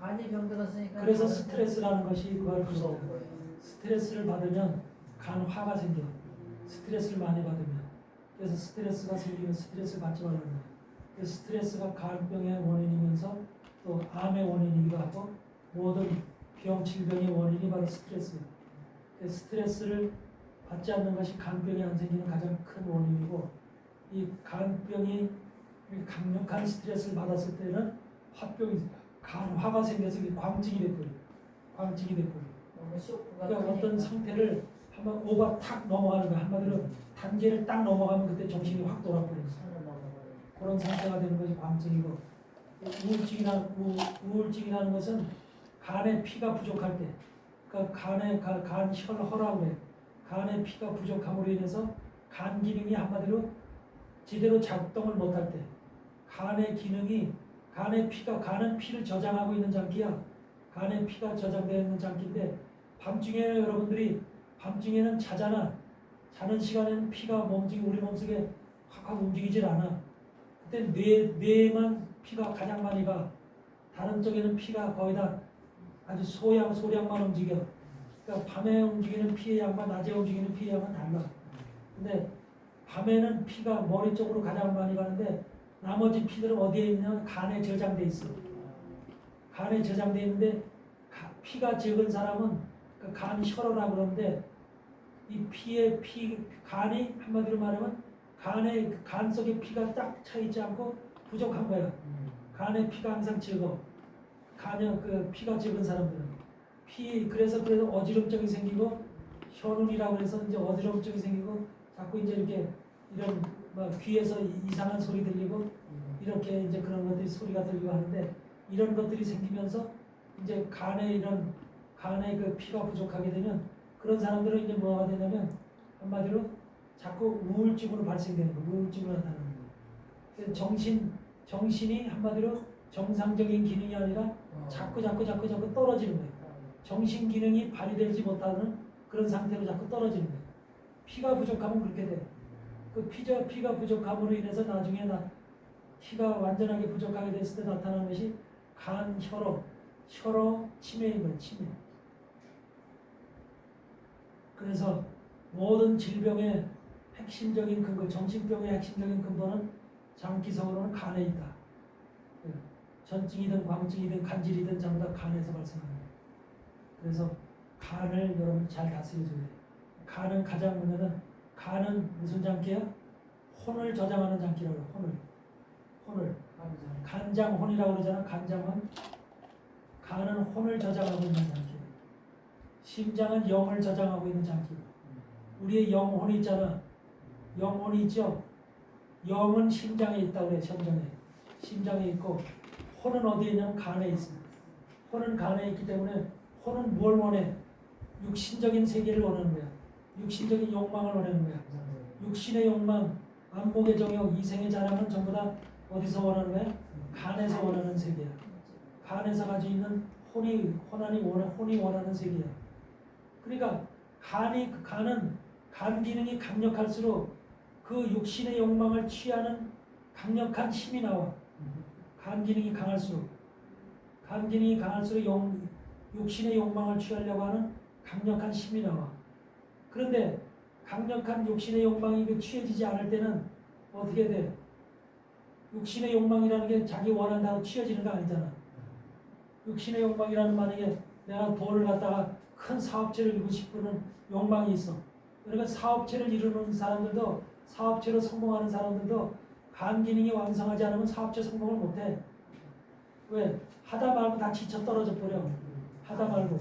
D: 간이 병들었으니까.
A: 그래서 스트레스라는 것이 그걸
D: 무서운
A: 그거예요.
D: 거예요.
A: 스트레스를 받으면 간화가 생겨. 스트레스를 많이 받으면. 그래서 스트레스가 생기면 스트레스를 받지 말라는 거예요. 그래서 스트레스가 간병의 원인이면서 또 암의 원인이기도 하고 모든 질병의 원인이 바로 스트레스예요. 그래서 스트레스를 받지 않는 것이 간병이 안 생기는 가장 큰 원인이고 이 간병이 강력한 스트레스를 받았을 때는 간화가 생겨서 광증이 돼버려요. 광증이 돼버려요.
D: 너무 쇼크가
A: 그러니까 어떤 상태를 한번 오가 탁 넘어가는 거야. 한마디로 단계를 딱 넘어가면 그때 정신이 확 돌아버려요. 그런 상태가 되는 것이 광증이고 우울증이라는 것은 간에 피가 부족할 때 그러니까 간 혈허라고 해. 간에 피가 부족함으로 인해서 간 기능이 한마디로 제대로 작동을 못할 때 간의 기능이 간은 피를 저장하고 있는 장기야. 간에 피가 저장되어 있는 장기인데 밤중에 여러분들이 밤중에는 자잖아. 자는 시간에는 피가 우리 몸속에 확 움직이질 않아. 그때 뇌에만 피가 가장 많이 가. 다른 쪽에는 피가 거의 다 아주 소량만 움직여. 그러니까 밤에 움직이는 피의 양과 낮에 움직이는 피의 양은 달라. 근데 밤에는 피가 머리 쪽으로 가장 많이 가는데 나머지 피들은 어디에 있냐면 간에 저장돼 있어. 간에 저장돼 있는데 피가 적은 사람은 그 간 혈어라고 그러는데 이 간이 한마디로 말하면 간 속에 피가 딱 차 있지 않고 부족한 거야. 간에 피가 항상 적어. 간에 피가 적은 사람들은. 그래서 어지럼증이 생기고 현운이라고 해서 이제 어지럼증이 생기고 자꾸 이제 이렇게 이런 막 귀에서 이상한 소리 들리고 이렇게 이제 그런 것들이 소리가 들리고 하는데 이런 것들이 생기면서 이제 간에 그 피가 부족하게 되면 그런 사람들은 이제 뭐가 되냐면 한마디로 자꾸 우울증으로 발생되는 거예요. 우울증으로 나타나는 거예요. 그래서 정신이 한마디로 정상적인 기능이 아니라 자꾸 떨어지는 거예요. 정신 기능이 발휘되지 못하는 그런 상태로 자꾸 떨어지는 거예요. 피가 부족하면 그렇게 돼. 그 피가 부족함으로 인해서 나중에 피가 완전하게 부족하게 됐을 때 나타나는 것이 간, 혈로 치매인 거예요. 치매. 그래서 모든 질병의 핵심적인 근거, 정신병의 핵심적인 근본은 장기성으로는 간에 있다. 전증이든 광증이든 간질이든 전부 다 간에서 발생하는 거예요. 그래서 간을 여러분 잘 다스려줘야 돼요. 간은 가장 보면은 간은 무슨 장기예요? 혼을 저장하는 장기라고 해요. 혼을. 간장혼이라고 그러잖아. 간장혼. 간은 혼을 저장하고 있는 장기예요. 심장은 영을 저장하고 있는 장기고. 우리의 영혼이 있잖아. 영혼이 있죠. 영은 심장에 있다고 그래. 심장에 있고 혼은 어디에 있냐면 간에 있어. 혼은 간에 있기 때문에 혼은 뭘 원해? 육신적인 세계를 원하는 거야. 육신적인 욕망을 원하는 거야. 육신의 욕망, 안목의 정욕, 이생의 자랑은 전부 다 어디서 원하는 거야? 간에서 원하는 세계야. 간에서 가지고 있는 혼이 원하는 세계야. 그러니까 간은 간 기능이 강력할수록 그 육신의 욕망을 취하는 강력한 힘이 나와. 간 기능이 강할수록 육신의 욕망을 취하려고 하는 강력한 힘이 나와. 그런데 강력한 육신의 욕망이 취해지지 않을 때는 어떻게 돼? 육신의 욕망이라는 게 자기 원한다고 취해지는 거 아니잖아. 육신의 욕망이라는 만약에 내가 돈을 갖다가 큰 사업체를 이루고 싶은 욕망이 있어. 그러니까 사업체를 이루는 사람들도 사업체로 성공하는 사람들도 간 기능이 왕성하지 않으면 사업체 성공을 못해. 왜? 하다 말고 다 지쳐 떨어져 버려. 하다 말고.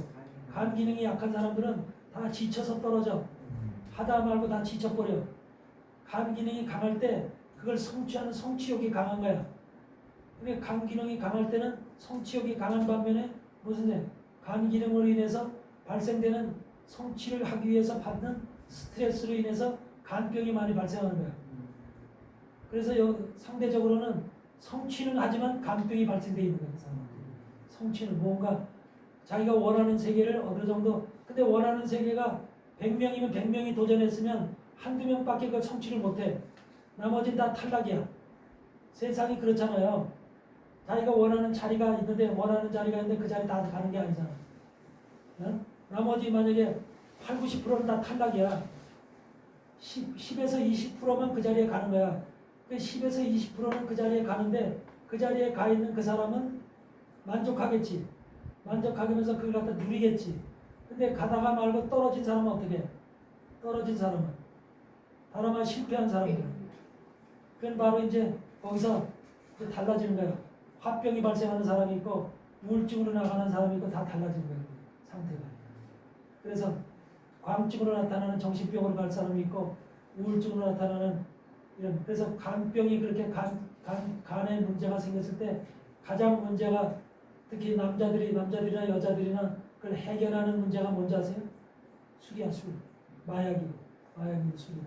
A: 간 기능이 약한 사람들은 다 지쳐서 떨어져. 하다 말고 다 지쳐버려. 간 기능이 강할 때 그걸 성취하는 성취욕이 강한 거야. 근데 간 기능이 강할 때는 성취욕이 강한 반면에 간 기능으로 인해서 발생되는 성취를 하기 위해서 받는 스트레스로 인해서 간병이 많이 발생하는 거야. 그래서 상대적으로는 성취는 하지만 간병이 발생되어 있는 거야. 성취는 뭔가 자기가 원하는 세계를 어느 정도, 근데 원하는 세계가 100명이면 100명이 도전했으면 한두 명밖에 그걸 성취를 못해. 나머지는 다 탈락이야. 세상이 그렇잖아요. 자기가 원하는 자리가 있는데 그 자리 다 가는 게 아니잖아. 응? 나머지 만약에 8, 90%는 다 탈락이야. 10에서 20%만 그 자리에 가는 거야. 그 10에서 20%는 그 자리에 가는데 그 자리에 가 있는 그 사람은 만족하겠지. 만족하면서 그걸 갖다 누리겠지. 근데 가다가 말고 떨어진 사람은 어떻게 해? 떨어진 사람은 다만 실패한 사람들. 그건 바로 이제 거기서 달라지는 거예요. 화병이 발생하는 사람이 있고 우울증으로 나가는 사람이 있고 다 달라지는 거예요. 상태가. 그래서 광증으로 나타나는 정신병으로 갈 사람이 있고 우울증으로 나타나는 이런, 그래서 간병이 그렇게 간에 문제가 생겼을 때 가장 문제가 특히 남자들이나 여자들이나 그걸 해결하는 문제가 뭔지 아세요? 술이야, 술. 마약이고 술이야.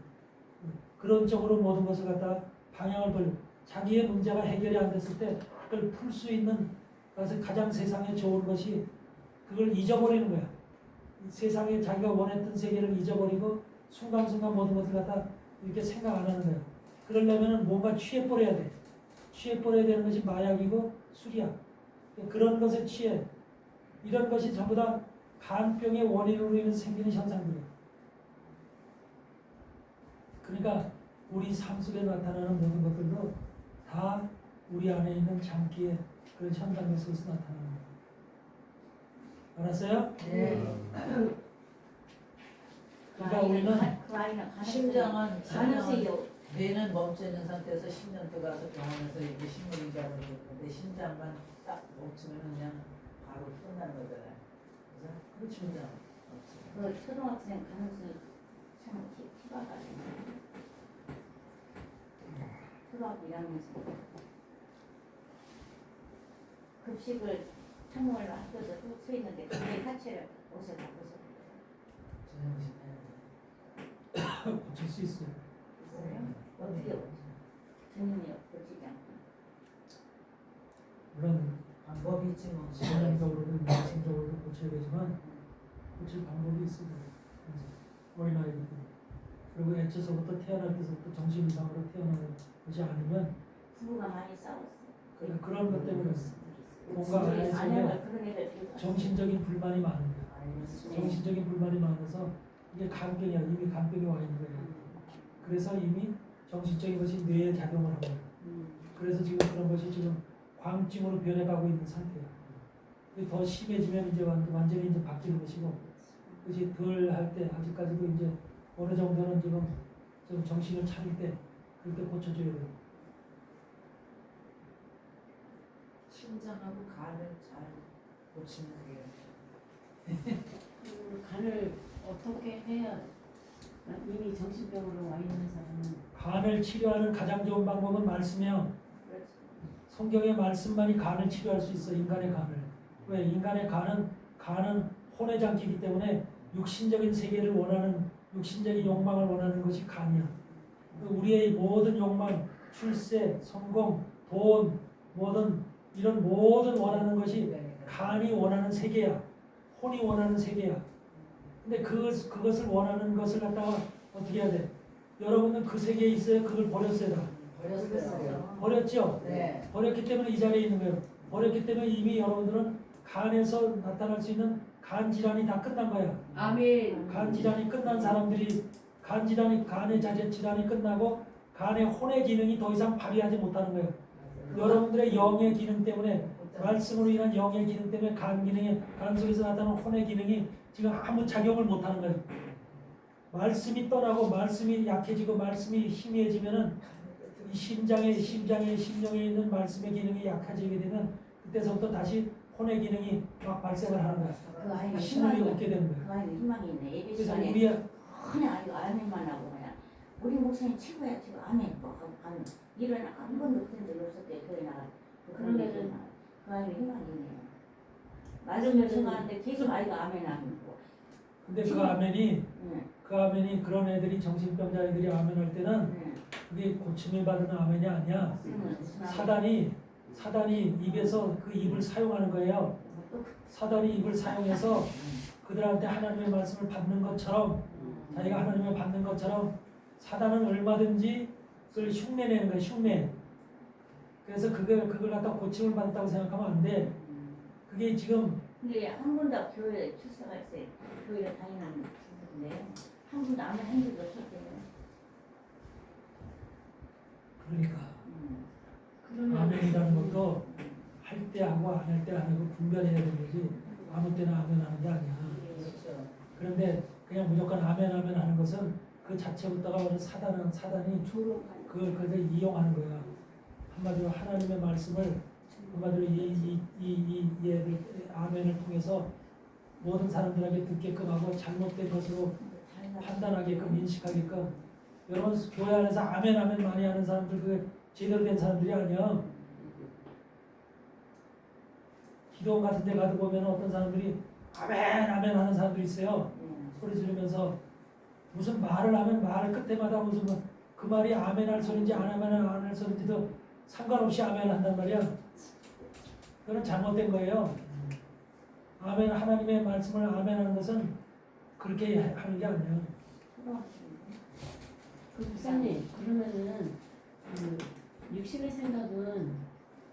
A: 그런 쪽으로 모든 것을 갖다가 방향을 돌려 자기의 문제가 해결이 안 됐을 때 그걸 풀 수 있는 것을 가장 세상에 좋은 것이 그걸 잊어버리는 거야. 세상에 자기가 원했던 세계를 잊어버리고 순간순간 모든 것을 갖다 이렇게 생각 안 하는 거야. 그러려면 뭔가 취해버려야 돼. 취해버려야 되는 것이 마약이고 술이야. 그런 것에 취해. 이런 것이 전부 다 간병의 원인으로 인해서 생기는 현상들이에요. 그러니까 우리 삶 속에 나타나는 모든 것들도 다 우리 안에 있는 장기의 그런 현상들 속에서 나타나는 거예요. 알았어요?
D: 네.
A: 그러니까 우리는
B: 그 아이는
D: 심장은
B: 간호세요.
D: 뇌는 멈춰 있는 상태에서 10년 더 가서 병원에서 이게 식물인자로 했는데 심장만 딱 멈추면 그냥 바로 끝나는 거잖아요.
A: 그렇죠.
D: 심장.
B: 그 초등학생 가면서 참 티바가지고 초등학교 1학년에서 급식을 창문을 학교에서 뚝 서 있는데 그게 하체를 옷에 다 벗어.
A: 고칠 수 있어요.
B: 어떻게 주님이 고치지 않고.
A: 물론
D: 방법이 있지 뭐.
A: 성경적으로도 말씀적으로도 고쳐야 되지만 고칠 방법이 있습니다. 어린아이들 그리고 애초서부터 태어날 때서부터 정신 이상으로 태어나는 것이 아니면
B: 부부가 많이 싸웠어.
A: 그런 것 때문에 뭔가 안에
B: 아내가 그런 애들 되게
A: 정신적인 불만이 많은 거예요. 정신적인 불만이 많아서 이게 간병이야. 이미 간병이 와 있는 거예요. 그래서 이미 정신적인 것이 뇌에 작용을 하고 있어요. 그래서 지금 그런 것이 지금 광증으로 변해가고 있는 상태야. 더 심해지면 이제 완전히 이제 바뀌는 것이고, 그것이 덜 할 때 아직까지도 이제 어느 정도는 지금 좀 정신을 차릴 때 그때 고쳐줘야 돼요.
D: 심장하고 간을 잘 고치는 게
C: 간을 어떻게 해야 이미 정신병으로 와 있는 사람은
A: 간을 치료하는 가장 좋은 방법은 말씀이에요.
B: 그렇지.
A: 성경의 말씀만이 간을 치료할 수 있어. 인간의 간을. 왜? 인간의 간은 혼의 장기이기 때문에 육신적인 세계를 원하는, 육신적인 욕망을 원하는 것이 간이야. 우리의 모든 욕망, 출세, 성공, 돈, 이런 모든 원하는 것이 간이 원하는 세계야. 혼이 원하는 세계야. 근데 그것을 원하는 것을 갖다가 어떻게 해야 돼? 여러분은 그 세계에 있어요? 그걸 버렸어요? 다?
D: 버렸어요.
A: 버렸죠?
D: 네.
A: 버렸기 때문에 이 자리에 있는 거예요. 버렸기 때문에 이미 여러분들은 간에서 나타날 수 있는 간 질환이 다 끝난 거야.
C: 아멘.
A: 간 질환이 끝난 사람들이 간의 자재 질환이 끝나고 간의 혼의 기능이 더 이상 발휘하지 못하는 거예요. 여러분들의 영의 기능 때문에, 말씀으로 인한 영의 기능 때문에 간 속에서 나타나는 혼의 기능이 지금 아무 작용을 못하는 거예요. 말씀이 떠나고 말씀이 약해지고 말씀이 희미해지면은 이 심령에 있는 말씀의 기능이 약해지게 되면 그때서부터 다시 혼의 기능이 막 발생을 하는 거야.
B: 그 아이가
A: 힘을
B: 희망이
A: 얻게 되는
B: 그
A: 거야.
B: 아이가 희망이 있네. 예배
A: 그래서
B: 시간에
A: 우리의
B: 그냥 아이가 아멘만 하고 그냥 우리 목사님 최고야 최고 아멘 뭐 하고 가는 일은 한 번도 그런 적이 없었대. 교회 나가
C: 그러면은
B: 그 아이가 희망이 있네요. 말씀을 전하는데 계속 아이가 아멘 하고
A: 근데 그 아멘이
B: 응.
A: 그 아멘이 그런 애들이 정신병자 애들이 아멘할 때는
B: 응.
A: 그게 고침을 받은 아멘이 아니야. 사단이 입에서 그 입을 사용하는 거예요. 사단이 입을 사용해서 그들한테 하나님의 말씀을 받는 것처럼, 자기가 하나님을 받는 것처럼 사단은 얼마든지 그걸 흉내내는 거예요. 흉내. 그래서 그걸 갖다 고침을 받았다고 생각하면 안 돼. 그게 지금
B: 근데 한 번도 교회 출석할 때 교회를 다니는 분인데 한 번도 아멘 한 적이 없었대요.
A: 그러니까
C: 그러면
A: 아멘이라는 것도 할 때 하고 안 할 때 안 하고 분별해야 되는 거지 아무 때나 아멘 하는 게 아니야.
D: 그렇죠.
A: 그런데 그냥 무조건 아멘 하는 것은 그 자체부터가 오는 사단이
C: 조롱하는
A: 그걸 이용하는 거야. 한마디로 하나님의 말씀을 한마디로 이 아멘을 통해서 모든 사람들에게 듣게끔 하고 잘못된 것으로 판단하게끔 인식하게끔. 여러분 교회 안에서 아멘 많이 하는 사람들 그 제대로 된 사람들이 아니야. 기도원 같은 데 가도 보면 어떤 사람들이 아멘 하는 사람들이 있어요. 소리 지르면서 무슨 말을 하면 말 끝에마다 무슨 그 말이 아멘 할 소리인지 안 할 소리인지도 상관없이 아멘 한단 말이야. 그건 잘못된 거예요. 아멘, 하나님의 말씀을 아멘 하는 것은 그렇게 하는 게 아니에요.
C: 그 목사님 그러면은 그 육신의 생각은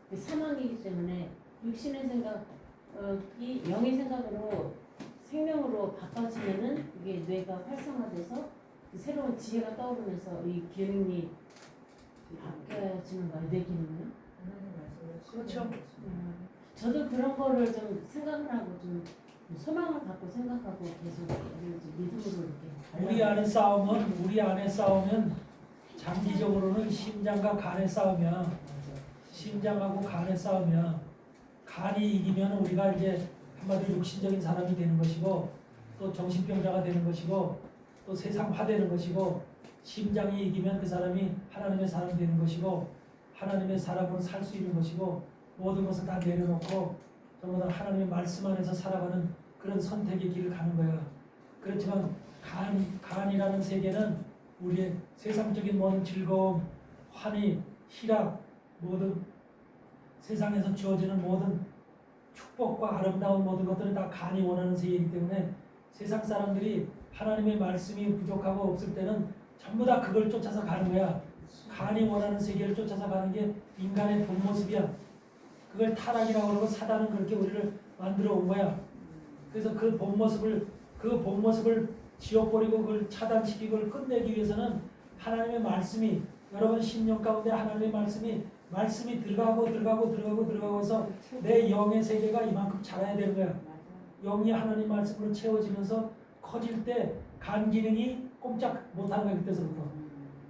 C: 그 사망이기 때문에 육신의 생각 이 영의 생각으로 생명으로 바꿔지면은 이게 뇌가 활성화돼서 그 새로운 지혜가 떠오르면서 이 기능이 바뀌어지는 거예요. 뇌 기능은.
A: 그렇죠.
C: 저도 그런 거를 좀 생각을 하고 좀 소망을 갖고 생각하고 계속 믿음으로 이렇게.
A: 우리 안에 싸우면 장기적으로는 심장과 간의 싸움이야. 심장하고 간의 싸움이야. 간이 이기면 우리가 이제 한마디로 육신적인 사람이 되는 것이고 또 정신병자가 되는 것이고 또 세상화되는 것이고 심장이 이기면 그 사람이 하나님의 사람 되는 것이고 하나님의 사람으로 살 수 있는 것이고 모든 것을 다 내려놓고 전부 다 하나님의 말씀 안에서 살아가는 그런 선택의 길을 가는 거야. 그렇지만 간이라는 세계는 우리의 세상적인 모든 즐거움, 환희, 희락, 모든 세상에서 주어지는 모든 축복과 아름다운 모든 것들은 다 간이 원하는 세계이기 때문에 세상 사람들이 하나님의 말씀이 부족하고 없을 때는 전부 다 그걸 쫓아서 가는 거야. 간이 원하는 세계를 쫓아서 가는 게 인간의 본 모습이야. 그걸 타락이라고 그러고 사단은 그렇게 우리를 만들어 온 거야. 그래서 그 본 모습을 지워버리고 그걸 차단시키고 그걸 끝내기 위해서는 하나님의 말씀이 여러분 심령 가운데 하나님의 말씀이 들어가고 해서 내 영의 세계가 이만큼 자라야 되는 거야. 영이 하나님 말씀으로 채워지면서 커질 때 간 기능이 꼼짝 못하는 거야. 그때서부터.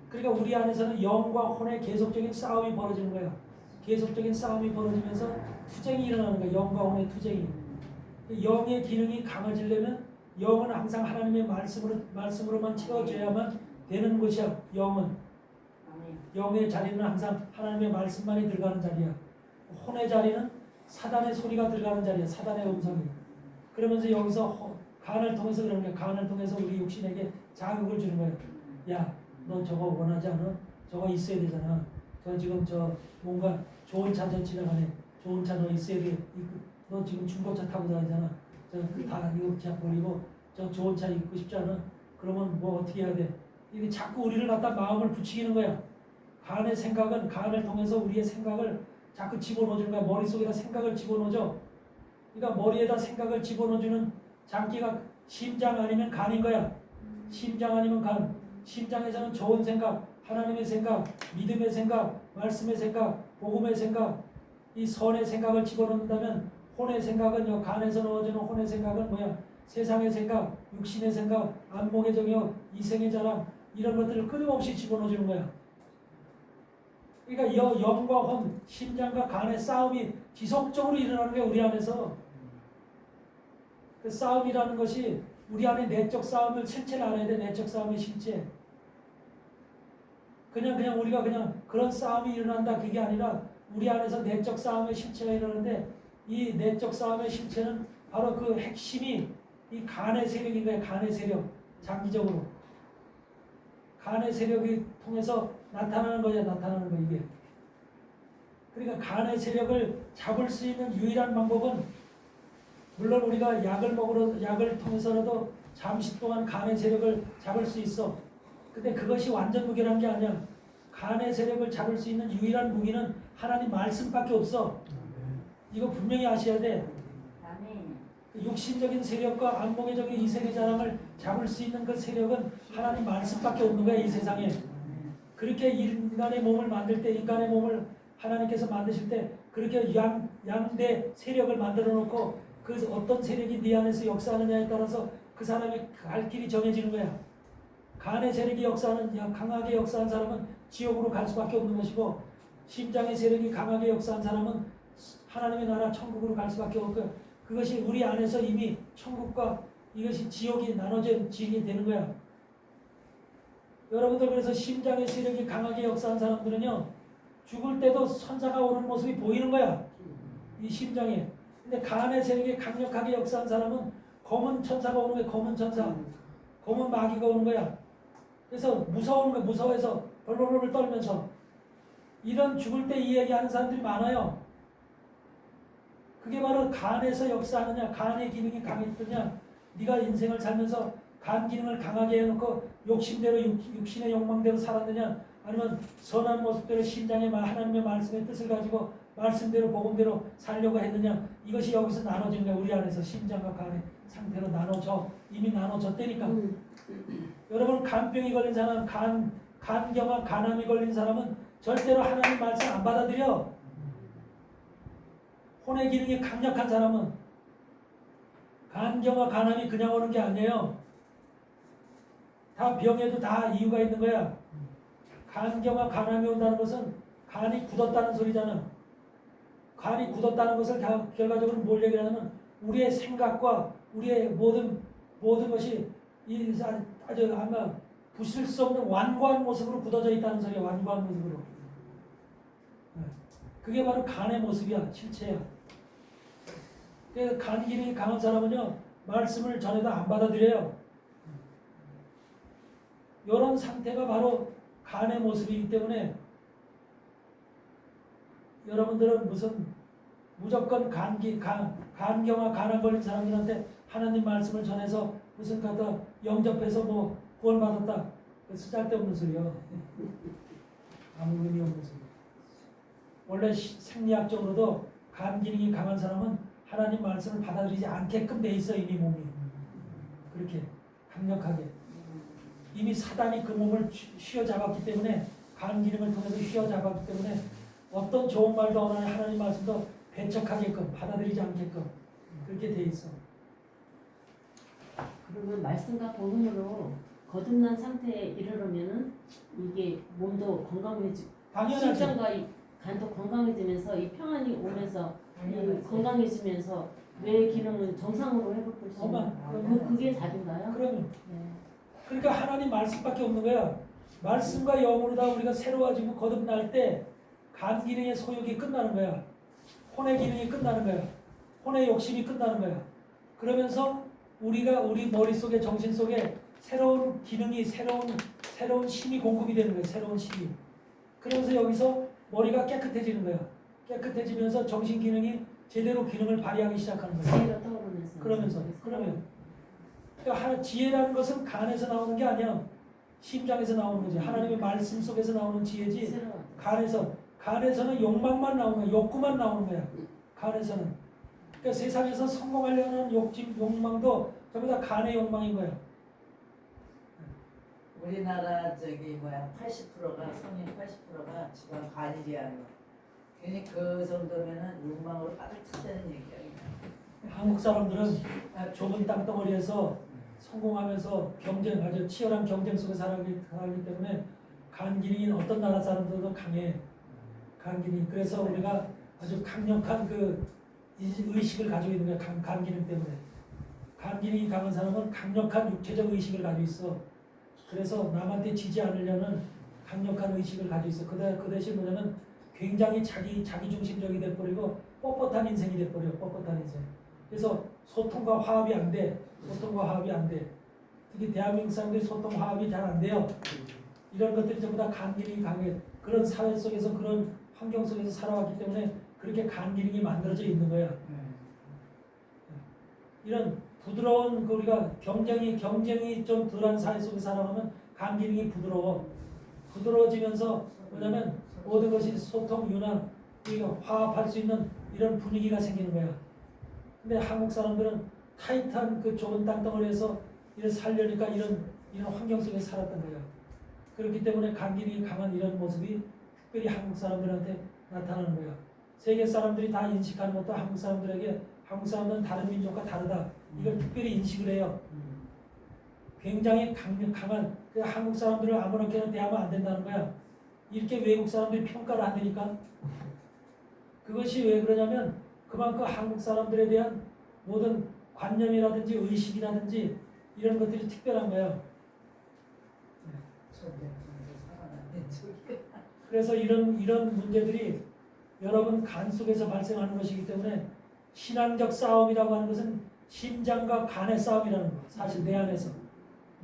A: 그러니까 우리 안에서는 영과 혼의 계속적인 싸움이 벌어지는 거야. 계속적인 싸움이 벌어지면서 투쟁이 일어나는 거야. 영과 혼의 투쟁이. 영의 기능이 강해지려면 영은 항상 하나님의 말씀으로만 채워져야만 되는 것이야. 영의 자리는 항상 하나님의 말씀만이 들어가는 자리야. 혼의 자리는 사단의 소리가 들어가는 자리야. 사단의 음성이. 그러면서 여기서 간을 통해서 그러는 거야. 간을 통해서 우리 육신에게 자극을 주는 거야. 야, 너 저거 원하지 않아? 저거 있어야 되잖아. 저 지금 뭔가 좋은 차 지나가네. 좋은 차 너 있어야 돼. 너 지금 중고차 타고 다니잖아. 다 이거 그냥 버리고 저 좋은 차 입고 싶지 않아? 그러면 뭐 어떻게 해야 돼? 이게 자꾸 우리를 갖다 마음을 부추기는 거야. 간의 생각은 간을 통해서 우리의 생각을 자꾸 집어넣어주는 거야. 머릿속에다 생각을 집어넣어줘. 그러니까 머리에다 생각을 집어넣어주는 장기가 심장 아니면 간인 거야. 심장 아니면 간. 심장에서는 좋은 생각, 하나님의 생각, 믿음의 생각, 말씀의 생각, 복음의 생각, 이 선의 생각을 집어넣는다면 혼의 생각은 간에서 넣어주는 혼의 생각은 뭐야? 세상의 생각, 육신의 생각, 안목의 정욕, 이생의 자랑 이런 것들을 끊임없이 집어넣어주는 거야. 그러니까 영과 혼, 심장과 간의 싸움이 지속적으로 일어나는 게 우리 안에서 그 싸움이라는 것이 우리 안에 내적 싸움을 실체를 알아야 돼. 내적 싸움의 실체. 그냥 우리가 그냥 그런 싸움이 일어난다 그게 아니라 우리 안에서 내적 싸움의 실체가 일어나는데 이 내적 싸움의 실체는 바로 그 핵심이 이 간의 세력인 거예요. 간의 세력. 장기적으로. 간의 세력이 통해서 나타나는 거야. 나타나는 거 이게. 그러니까 간의 세력을 잡을 수 있는 유일한 방법은 물론 우리가 약을 통해서라도 잠시 동안 간의 세력을 잡을 수 있어. 근데 그것이 완전 무결한 게 아니야. 간의 세력을 잡을 수 있는 유일한 무기는 하나님 말씀밖에 없어. 이거 분명히 아셔야 돼. 육신적인 세력과 안목의적인 이생의 자랑을 잡을 수 있는 그 세력은 하나님 말씀밖에 없는 거야. 이 세상에. 그렇게 인간의 몸을 만들 때 인간의 몸을 하나님께서 만드실 때 그렇게 양대 세력을 만들어 놓고 그 어떤 세력이 네 안에서 역사하느냐에 따라서 그 사람의 갈 길이 정해지는 거야. 간의 세력이 강하게 역사한 사람은 지옥으로 갈 수밖에 없는 것이고 심장의 세력이 강하게 역사한 사람은 하나님의 나라 천국으로 갈 수밖에 없고 그것이 우리 안에서 이미 천국과 이것이 지옥이 나눠진 지옥이 되는 거야. 여러분들 그래서 심장의 세력이 강하게 역사한 사람들은요 죽을 때도 천사가 오는 모습이 보이는 거야. 이 심장에. 근데 간의 세력이 강력하게 역사한 사람은 검은 천사가 오는 거야. 검은 천사. 검은 마귀가 오는 거야. 그래서 무서운 거야. 무서워해서 벌벌벌 떨면서 이런 죽을 때 이 얘기하는 사람들이 많아요. 그게 바로 간에서 역사하느냐 간의 기능이 강했느냐 네가 인생을 살면서 간 기능을 강하게 해놓고 욕심대로 육신의 욕망대로 살았느냐 아니면 선한 모습대로 심장에 하나님의 말씀의 뜻을 가지고 말씀대로 복음대로 살려고 했느냐 이것이 여기서 나눠지는 거야. 우리 안에서 심장과 간의 상태로 나눠져 이미 나눠졌다니까. 여러분 간병이 걸린 사람 간경화 간암이 걸린 사람은 절대로 하나님 말씀 안 받아들여. 혼의 기능이 강력한 사람은 간경화 간암이 그냥 오는 게 아니에요. 다 병에도 다 이유가 있는 거야. 간경화 간암이 온다는 것은 간이 굳었다는 소리잖아. 간이 굳었다는 것을 결과적으로 뭘 얘기하냐면 우리의 생각과 우리의 모든 것이 이 아주 아마 부실 수 없는 완고한 모습으로 굳어져 있다는 소리야. 완고한 모습으로. 그게 바로 간의 모습이야. 실체야. 그래서 간 기능이 강한 사람은요, 말씀을 전해도 안 받아들여요. 이런 상태가 바로 간의 모습이기 때문에 여러분들은 무조건 간경화 간암 걸린 사람들한테 하나님 말씀을 전해서 무슨 갖다 영접해서 뭐 구원받았다. 그 쓰잘데없는 소리요. 아무 의미 없는 소리. 원래 생리학적으로도 간 기능이 강한 사람은 하나님 말씀을 받아들이지 않게끔 돼 있어. 이미 몸이 그렇게 강력하게 이미 사단이 그 몸을 휘어잡았기 때문에, 간 기능을 통해서 휘어잡았기 때문에 어떤 좋은 말도 하나님 말씀도 배척하게끔, 받아들이지 않게끔 그렇게 돼 있어.
C: 그러면 말씀과 복음으로 거듭난 상태에 이르려면은 이게 몸도 건강해지고
A: 당연하죠.
C: 심장과 이 간도 건강해지면서 이 평안이 오면서 이 건강해지면서 뇌 기능은 정상으로 회복될 수 있는 그게 답인가요?
A: 그러면
C: 네.
A: 그러니까 하나님 말씀밖에 없는 거야. 말씀과 영으로 다 우리가 새로워지고 거듭날 때 간 기능의 소욕이 끝나는 거야. 혼의 기능이 끝나는 거야. 혼의 욕심이 끝나는 거야. 그러면서 우리가 우리 머릿속에, 정신 속에 새로운 기능이, 새로운 힘이 공급이 되는 거야. 새로운 힘이. 그러면서 여기서 머리가 깨끗해지는 거야. 깨끗해지면서 정신 기능이 제대로 기능을 발휘하기 시작하는 거야.
C: 지혜가 떠오르면서
A: 그러면 그러니까 지혜라는 것은 간에서 나오는 게 아니야. 심장에서 나오는 거지. 하나님의 말씀 속에서 나오는 지혜지. 간에서는 욕망만 나오는 거야. 욕구만 나오는 거야. 간에서는. 그러니까 세상에서 성공하려는 욕망도 전부 다 간의 욕망인 거야.
D: 우리나라 80%가 성인 80%가 지방 간이제하는 거. 괜히 그 정도면은 욕망으로 빠질 차다는 얘기야.
A: 한국 사람들은 좁은 땅덩어리에서 성공하면서 아주 치열한 경쟁 속에 살기 때문에 간 기능이 어떤 나라 사람들도 강해. 간 기능. 그래서 우리가 아주 강력한 그 의식을 가지고 있는 거야. 간 기능 때문에. 간 기능이 강한 사람은 강력한 육체적 의식을 가지고 있어. 그래서 남한테 지지 않으려는 강력한 의식을 가지고 있어. 그 대신 뭐냐면 굉장히 자기 중심적이 돼버리고 뻣뻣한 인생이 돼버려. 뻣뻣한 인생. 그래서 소통과 화합이 안 돼. 특히 대한민국 사람들이 소통 화합이 잘 안 돼요. 이런 것들이 전부 다 간 기능이 강해. 그런 사회 속에서, 그런 환경 속에서 살아왔기 때문에 그렇게 간 기능이 만들어져 있는 거야. 이런 부드러운 우리가 경쟁이 좀 덜한 사회 속에 살아가면 간 기능이 부드러워지면서 뭐냐면 모든 것이 소통, 융합, 우리가 화합할 수 있는 이런 분위기가 생기는 거야. 근데 한국 사람들은 타이트한 그 좁은 땅덩어리에서 살려니까 이런 환경 속에 살았던 거야. 그렇기 때문에 간 기능이 강한 이런 모습이 특별히 한국 사람들한테 나타나는 거야. 세계 사람들이 다 인식하는 것도 한국 사람들은 다른 민족과 다르다. 이걸 특별히 인식을 해요. 굉장히 강한 그 한국 사람들을 아무렇게나 대하면 안 된다는 거야. 이렇게 외국 사람들이 평가를 한다니까. 그것이 왜 그러냐면 그만큼 한국 사람들에 대한 모든 관념이라든지 의식이라든지 이런 것들이 특별한 거예요. 그래서 이런 문제들이 여러분 간 속에서 발생하는 것이기 때문에 신앙적 싸움이라고 하는 것은 심장과 간의 싸움이라는 거. 사실 내 안에서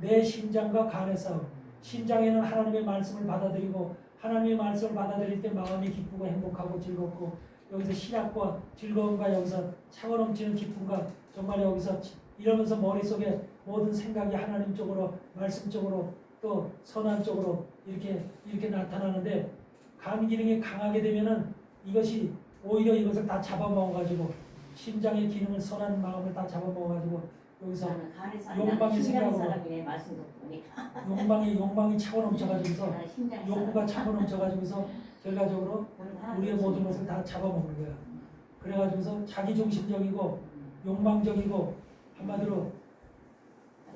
A: 내 심장과 간의 싸움. 심장에는 하나님의 말씀을 받아들이고 하나님의 말씀을 받아들일 때 마음이 기쁘고 행복하고 즐겁고 여기서 희락과 즐거움과 여기서 차고 넘치는 기쁨과 정말 여기서 이러면서 머릿속에 모든 생각이 하나님 쪽으로 말씀 쪽으로 또 선한 쪽으로 이렇게 나타나는데 간 기능이 강하게 되면은 이것이 오히려 이것을 다 잡아먹어가지고 심장의 기능을 선한 마음을 다 잡아먹어가지고 여기서 욕망이 생겨나고
B: 사람이네 말씀 듣고 보니까
A: 욕망이 차고 넘쳐가지고서 욕구가 차고 넘쳐가지고서 결과적으로 우리의 모든 것을 다 잡아먹는 거야. 그래가지고서 자기중심적이고 욕망적이고 한마디로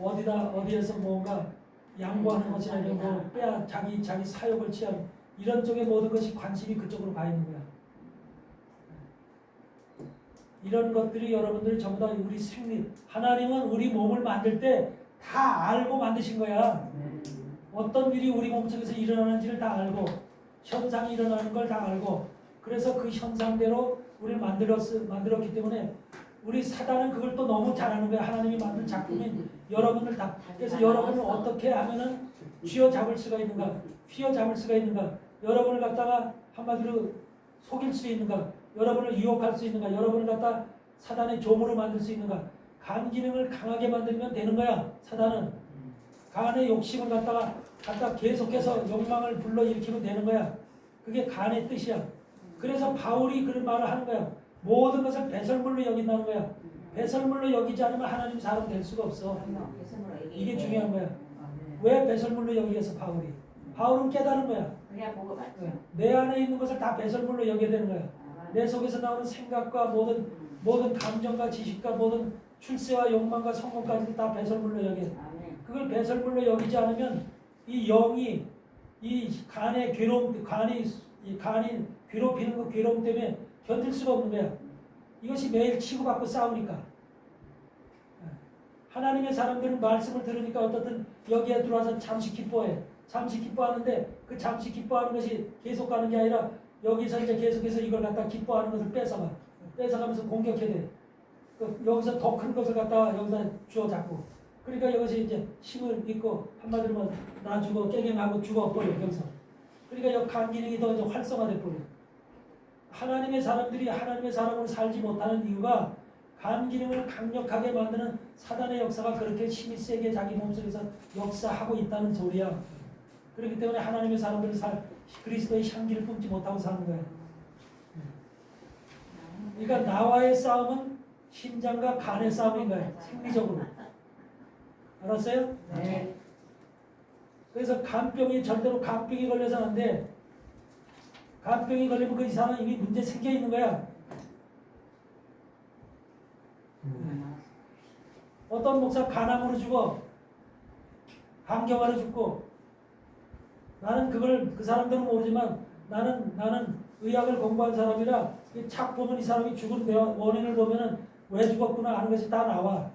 A: 어디에서 뭔가 양보하는 것이나 이런 거 자기 사욕을 취하는 이런 쪽의 모든 것이 관심이 그쪽으로 가 있는 거야. 이런 것들이 여러분들이 전부 다 우리 생리 하나님은 우리 몸을 만들 때 다 알고 만드신 거야. 어떤 일이 우리 몸속에서 일어나는지를 다 알고 현상이 일어나는 걸 다 알고 그래서 그 현상대로 우리를 만들었기 때문에 우리 사단은 그걸 또 너무 잘하는 거야. 하나님이 만든 작품인 여러분을 다. 그래서 여러분을 어떻게 하면은 쥐어잡을 수가 있는가, 휘어잡을 수가 있는가, 여러분을 갖다가 한마디로 속일 수 있는가, 여러분을 유혹할 수 있는가, 여러분을 갖다 사단의 종으로 만들 수 있는가. 간 기능을 강하게 만들면 되는 거야. 사단은 간의 욕심을 갖다 계속해서 욕망을 불러일으키면 되는 거야. 그게 간의 뜻이야. 그래서 바울이 그런 말을 하는 거야. 모든 것을 배설물로 여긴다는 거야. 배설물로 여기지 않으면 하나님 사람 될 수가 없어. 이게 중요한 거야. 왜 배설물로 여기겠어 바울이? 바울은 깨달은 거야.
B: 그래야 보고 받죠.
A: 내 안에 있는 것을 다 배설물로 여겨야 되는 거야. 내 속에서 나오는 생각과 모든 감정과 지식과 모든 출세와 욕망과 성공까지 다 배설물로 여겨. 그걸 배설물로 여기지 않으면 이 영이 이 간의 괴로움, 간이 괴롭히는 그 괴로움 때문에 견딜 수가 없는 거야. 이것이 매일 치고받고 싸우니까. 하나님의 사람들은 말씀을 들으니까 어떻든 여기에 들어와서 잠시 기뻐해. 잠시 기뻐하는데 그 잠시 기뻐하는 것이 계속 가는 게 아니라 여기서 이제 계속해서 이걸 갖다 기뻐하는 것을 뺏어가. 뺏어가면서 공격해야 돼. 여기서 더 큰 것을 갖다가 여기다 주워 잡고. 그러니까 여기서 이제 힘을 잃고 한마디로 나 죽어 깨갱하고 죽어버려 여기서. 그러니까 여기 간 기능이 더 이제 활성화돼 버려. 하나님의 사람들이 하나님의 사람으로 살지 못하는 이유가 간 기능을 강력하게 만드는 사단의 역사가 그렇게 힘이 세게 자기 몸속에서 역사하고 있다는 소리야. 그렇기 때문에 하나님의 사람들은 그리스도의 향기를 뿜지 못하고 사는 거야. 그러니까 나와의 싸움은 심장과 간의 싸움인 거야. 생리적으로. 알았어요?
D: 네.
A: 그래서 간병이 절대로 간병이 걸려서는 안 돼. 간병이 걸리면 그 이상은 이미 문제 생겨 있는 거야. 어떤 목사 간암으로 죽어. 간경화로 죽고. 나는 그걸 그 사람들은 모르지만 나는 의학을 공부한 사람이라 착 보면 이 사람이 죽은 원인을 보면은 왜 죽었구나 하는 것이 다 나와.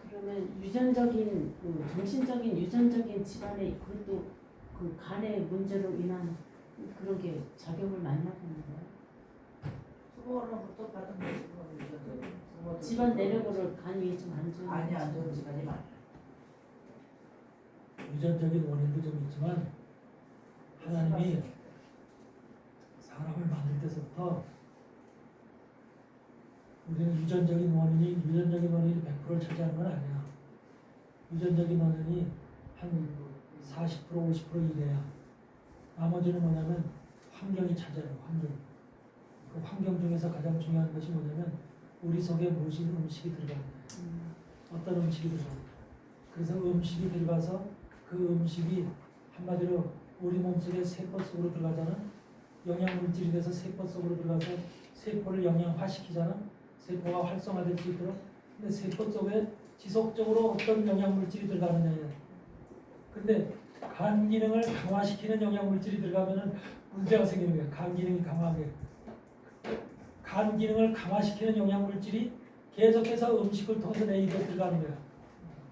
C: 그러면 유전적인 정신적인 유전적인 집안의 그것도 그 간의 문제로 인한 그런 게 작용을 많이 하는 거예요.
D: 부모로부터 받은 거지.
C: 집안 내력으로 간이 좀 안 좋은.
D: 아니 안 좋은 집안이 많아.
A: 유전적인 원인도 좀 있지만 하나님이 사람을 만들 때서부터 우리는 유전적인 원인이 100%를 차지하는 건 아니야. 유전적인 원인이 한 40% 50% 이래야. 나머지는 뭐냐면 환경이 차지하는 거야. 그 환경 중에서 가장 중요한 것이 뭐냐면 우리 속에 무슨 음식이 들어가느냐. 어떤 음식이 들어가느냐. 그래서 음식이 들어가서 그 음식이 한마디로 우리 몸속에 세포 속으로 들어가잖아. 영양물질이 돼서 세포 속으로 들어가서 세포를 영양화시키잖아. 세포가 활성화될 수 있도록. 근데 세포 속에 지속적으로 어떤 영양물질이 들어가느냐예요. 근데 간 기능을 강화시키는 영양물질이 들어가면은 문제가 생기는 거야. 간 기능이 강하게. 간 기능을 강화시키는 영양물질이 계속해서 음식을 통해서 내 입에 들어가는 거야.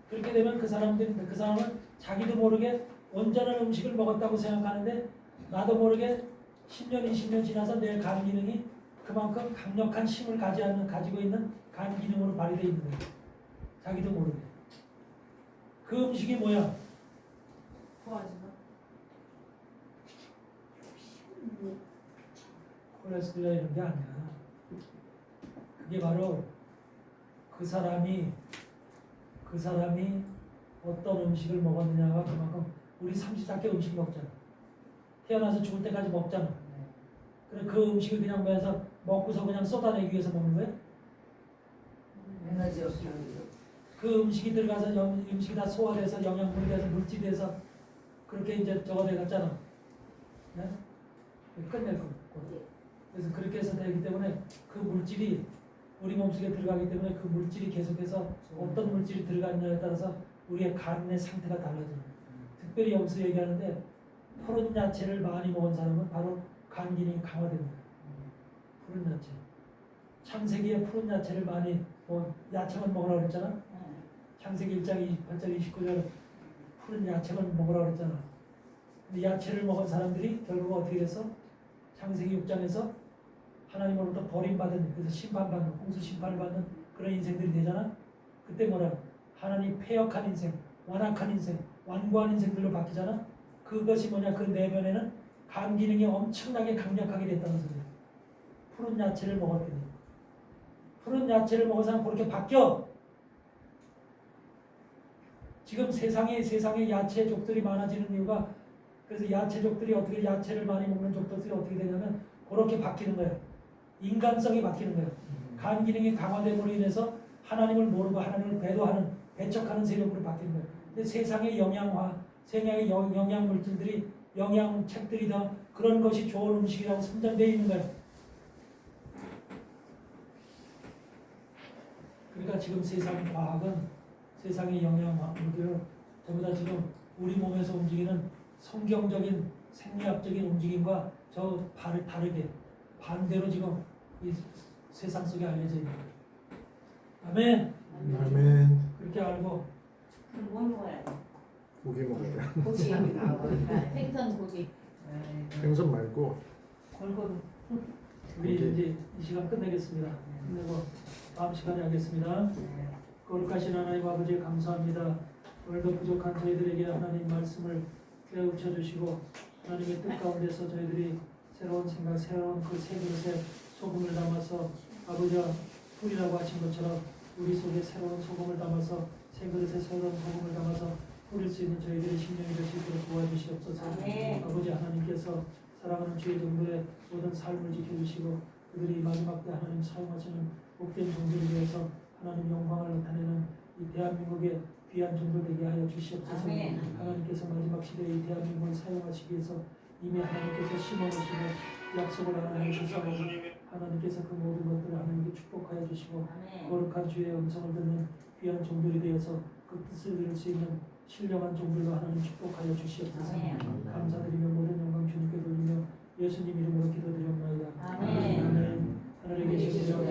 A: 그렇게 되면 그 사람은 자기도 모르게 온전한 음식을 먹었다고 생각하는데 나도 모르게 10년, 20년 지나서 내 간 기능이 그만큼 강력한 힘을 가지고 있는 간 기능으로 발휘되어 있는 거예요. 자기도 모르게. 그 음식이 뭐야? 콜레스테롤 이런 게 아니야. 그게 바로 그 사람이 어떤 음식을 먹었느냐가 그만큼 우리 30대 음식 먹잖아. 태어나서 죽을 때까지 먹잖아. 그래 그 음식을 그냥 매서 먹고서 그냥 쏟아내기 위해서 먹는 거야?
D: 에너지 없이.
A: 그 음식이 들어가서 음식이 다 소화돼서 영양분이 돼서 물질이 돼서 그렇게 이제 저거 돼갔잖아. 네? 끝낼 거. 그래서 그렇게 해서 되기 때문에 그 물질이 우리 몸속에 들어가기 때문에 그 물질이 계속해서 어떤 물질이 들어가느냐에 따라서 우리의 간의 상태가 달라져요. 특별히 여기서 얘기하는데 푸른 야채를 많이 먹은 사람은 바로 간 기능이 강화됩니다. 푸른 야채. 창세기에 푸른 야채를 많이 야채만 먹으라고 그랬잖아. 창세기 1장 28절 29절 푸른 야채만 먹으라고 그랬잖아. 근데 야채를 먹은 사람들이 결국 어떻게 됐어? 창세기 6장에서 하나님으로부터 버림받은, 그래서 심판받는, 홍수 심판을 받는 그런 인생들이 되잖아. 그때 뭐라? 하나님 폐역한 인생, 완악한 인생, 완고한 인생들로 바뀌잖아. 그것이 뭐냐? 그 내면에는 간 기능이 엄청나게 강력하게 됐다는 소리야. 푸른 야채를 먹었더니. 푸른 야채를 먹은 사람 그렇게 바뀌어. 지금 세상에 야채족들이 많아지는 이유가, 그래서 야채족들이 어떻게 야채를 많이 먹는 족들이 어떻게 되냐면 그렇게 바뀌는 거야. 인간성이 바뀌는 거야. 간 기능이 강화됨으로 인해서 하나님을 모르고 하나님을 배도하는, 배척하는 세력으로 바뀌는 거야. 근데 세상의 세상의 영양 물질들이, 영양책들이 다 그런 것이 좋은 음식이라고 선전되어 있는 거야. 그러니까 지금 세상 과학은 세상의 영양물들을 전부 다 지금 우리 몸에서 움직이는 성경적인 생리학적인 움직임과 저 다르게 반대로 지금 이 세상 속에 알려져 있는 거예요. 아멘.
E: 아멘.
A: 그렇게 알고
B: 그럼 뭘 먹어야 돼?
E: 고기 먹어야 돼.
C: 고기, 생선 고기.
E: 생선 말고
C: 골고루.
A: 우리
E: 고기.
A: 이제 이 시간 끝내겠습니다. 끝내고 다음 시간에 하겠습니다. 거룩하신 하나님 아버지 감사합니다. 오늘도 부족한 저희들에게 하나님 말씀을 깨우쳐 주시고 하나님의 뜻 가운데서 저희들이 새로운 생각, 새로운 그 새 그릇에 소금을 담아서 아버지와 뿌리라고 하신 것처럼 우리 속에 새로운 소금을 담아서 새 그릇에 새로운 소금을 담아서 뿌릴 수 있는 저희들의 심령이 될 수 있도록 도와주시옵소서.
B: 아멘.
A: 아버지 하나님께서 사랑하는 주의 종들의 모든 삶을 지켜주시고 그들이 마지막 때 하나님 사용하시는 복된 종들을 위해서 하나님 영광을 나타내는 이 대한민국의 귀한 종들 되게 하여 주시옵소서.
B: 아멘.
A: 하나님께서 마지막 시대에 이 대한민국을 사용하시기 위해서 이미 하나님께서 심어놓으시는 약속을 하나님 주시고 하나님께서 그 모든 것들을 하나님께 축복하여 주시고
B: 아멘.
A: 거룩한 주의 음성을 듣는 귀한 종들이 되어서 그 뜻을 이룰 수 있는 신령한 종들로 하나님 축복하여 주시옵소서.
B: 아멘.
A: 감사드리며 모든 영광 주님께 돌리며 예수님 이름으로 기도드리옵나이다.
B: 아멘.
A: 아멘. 하늘에 계신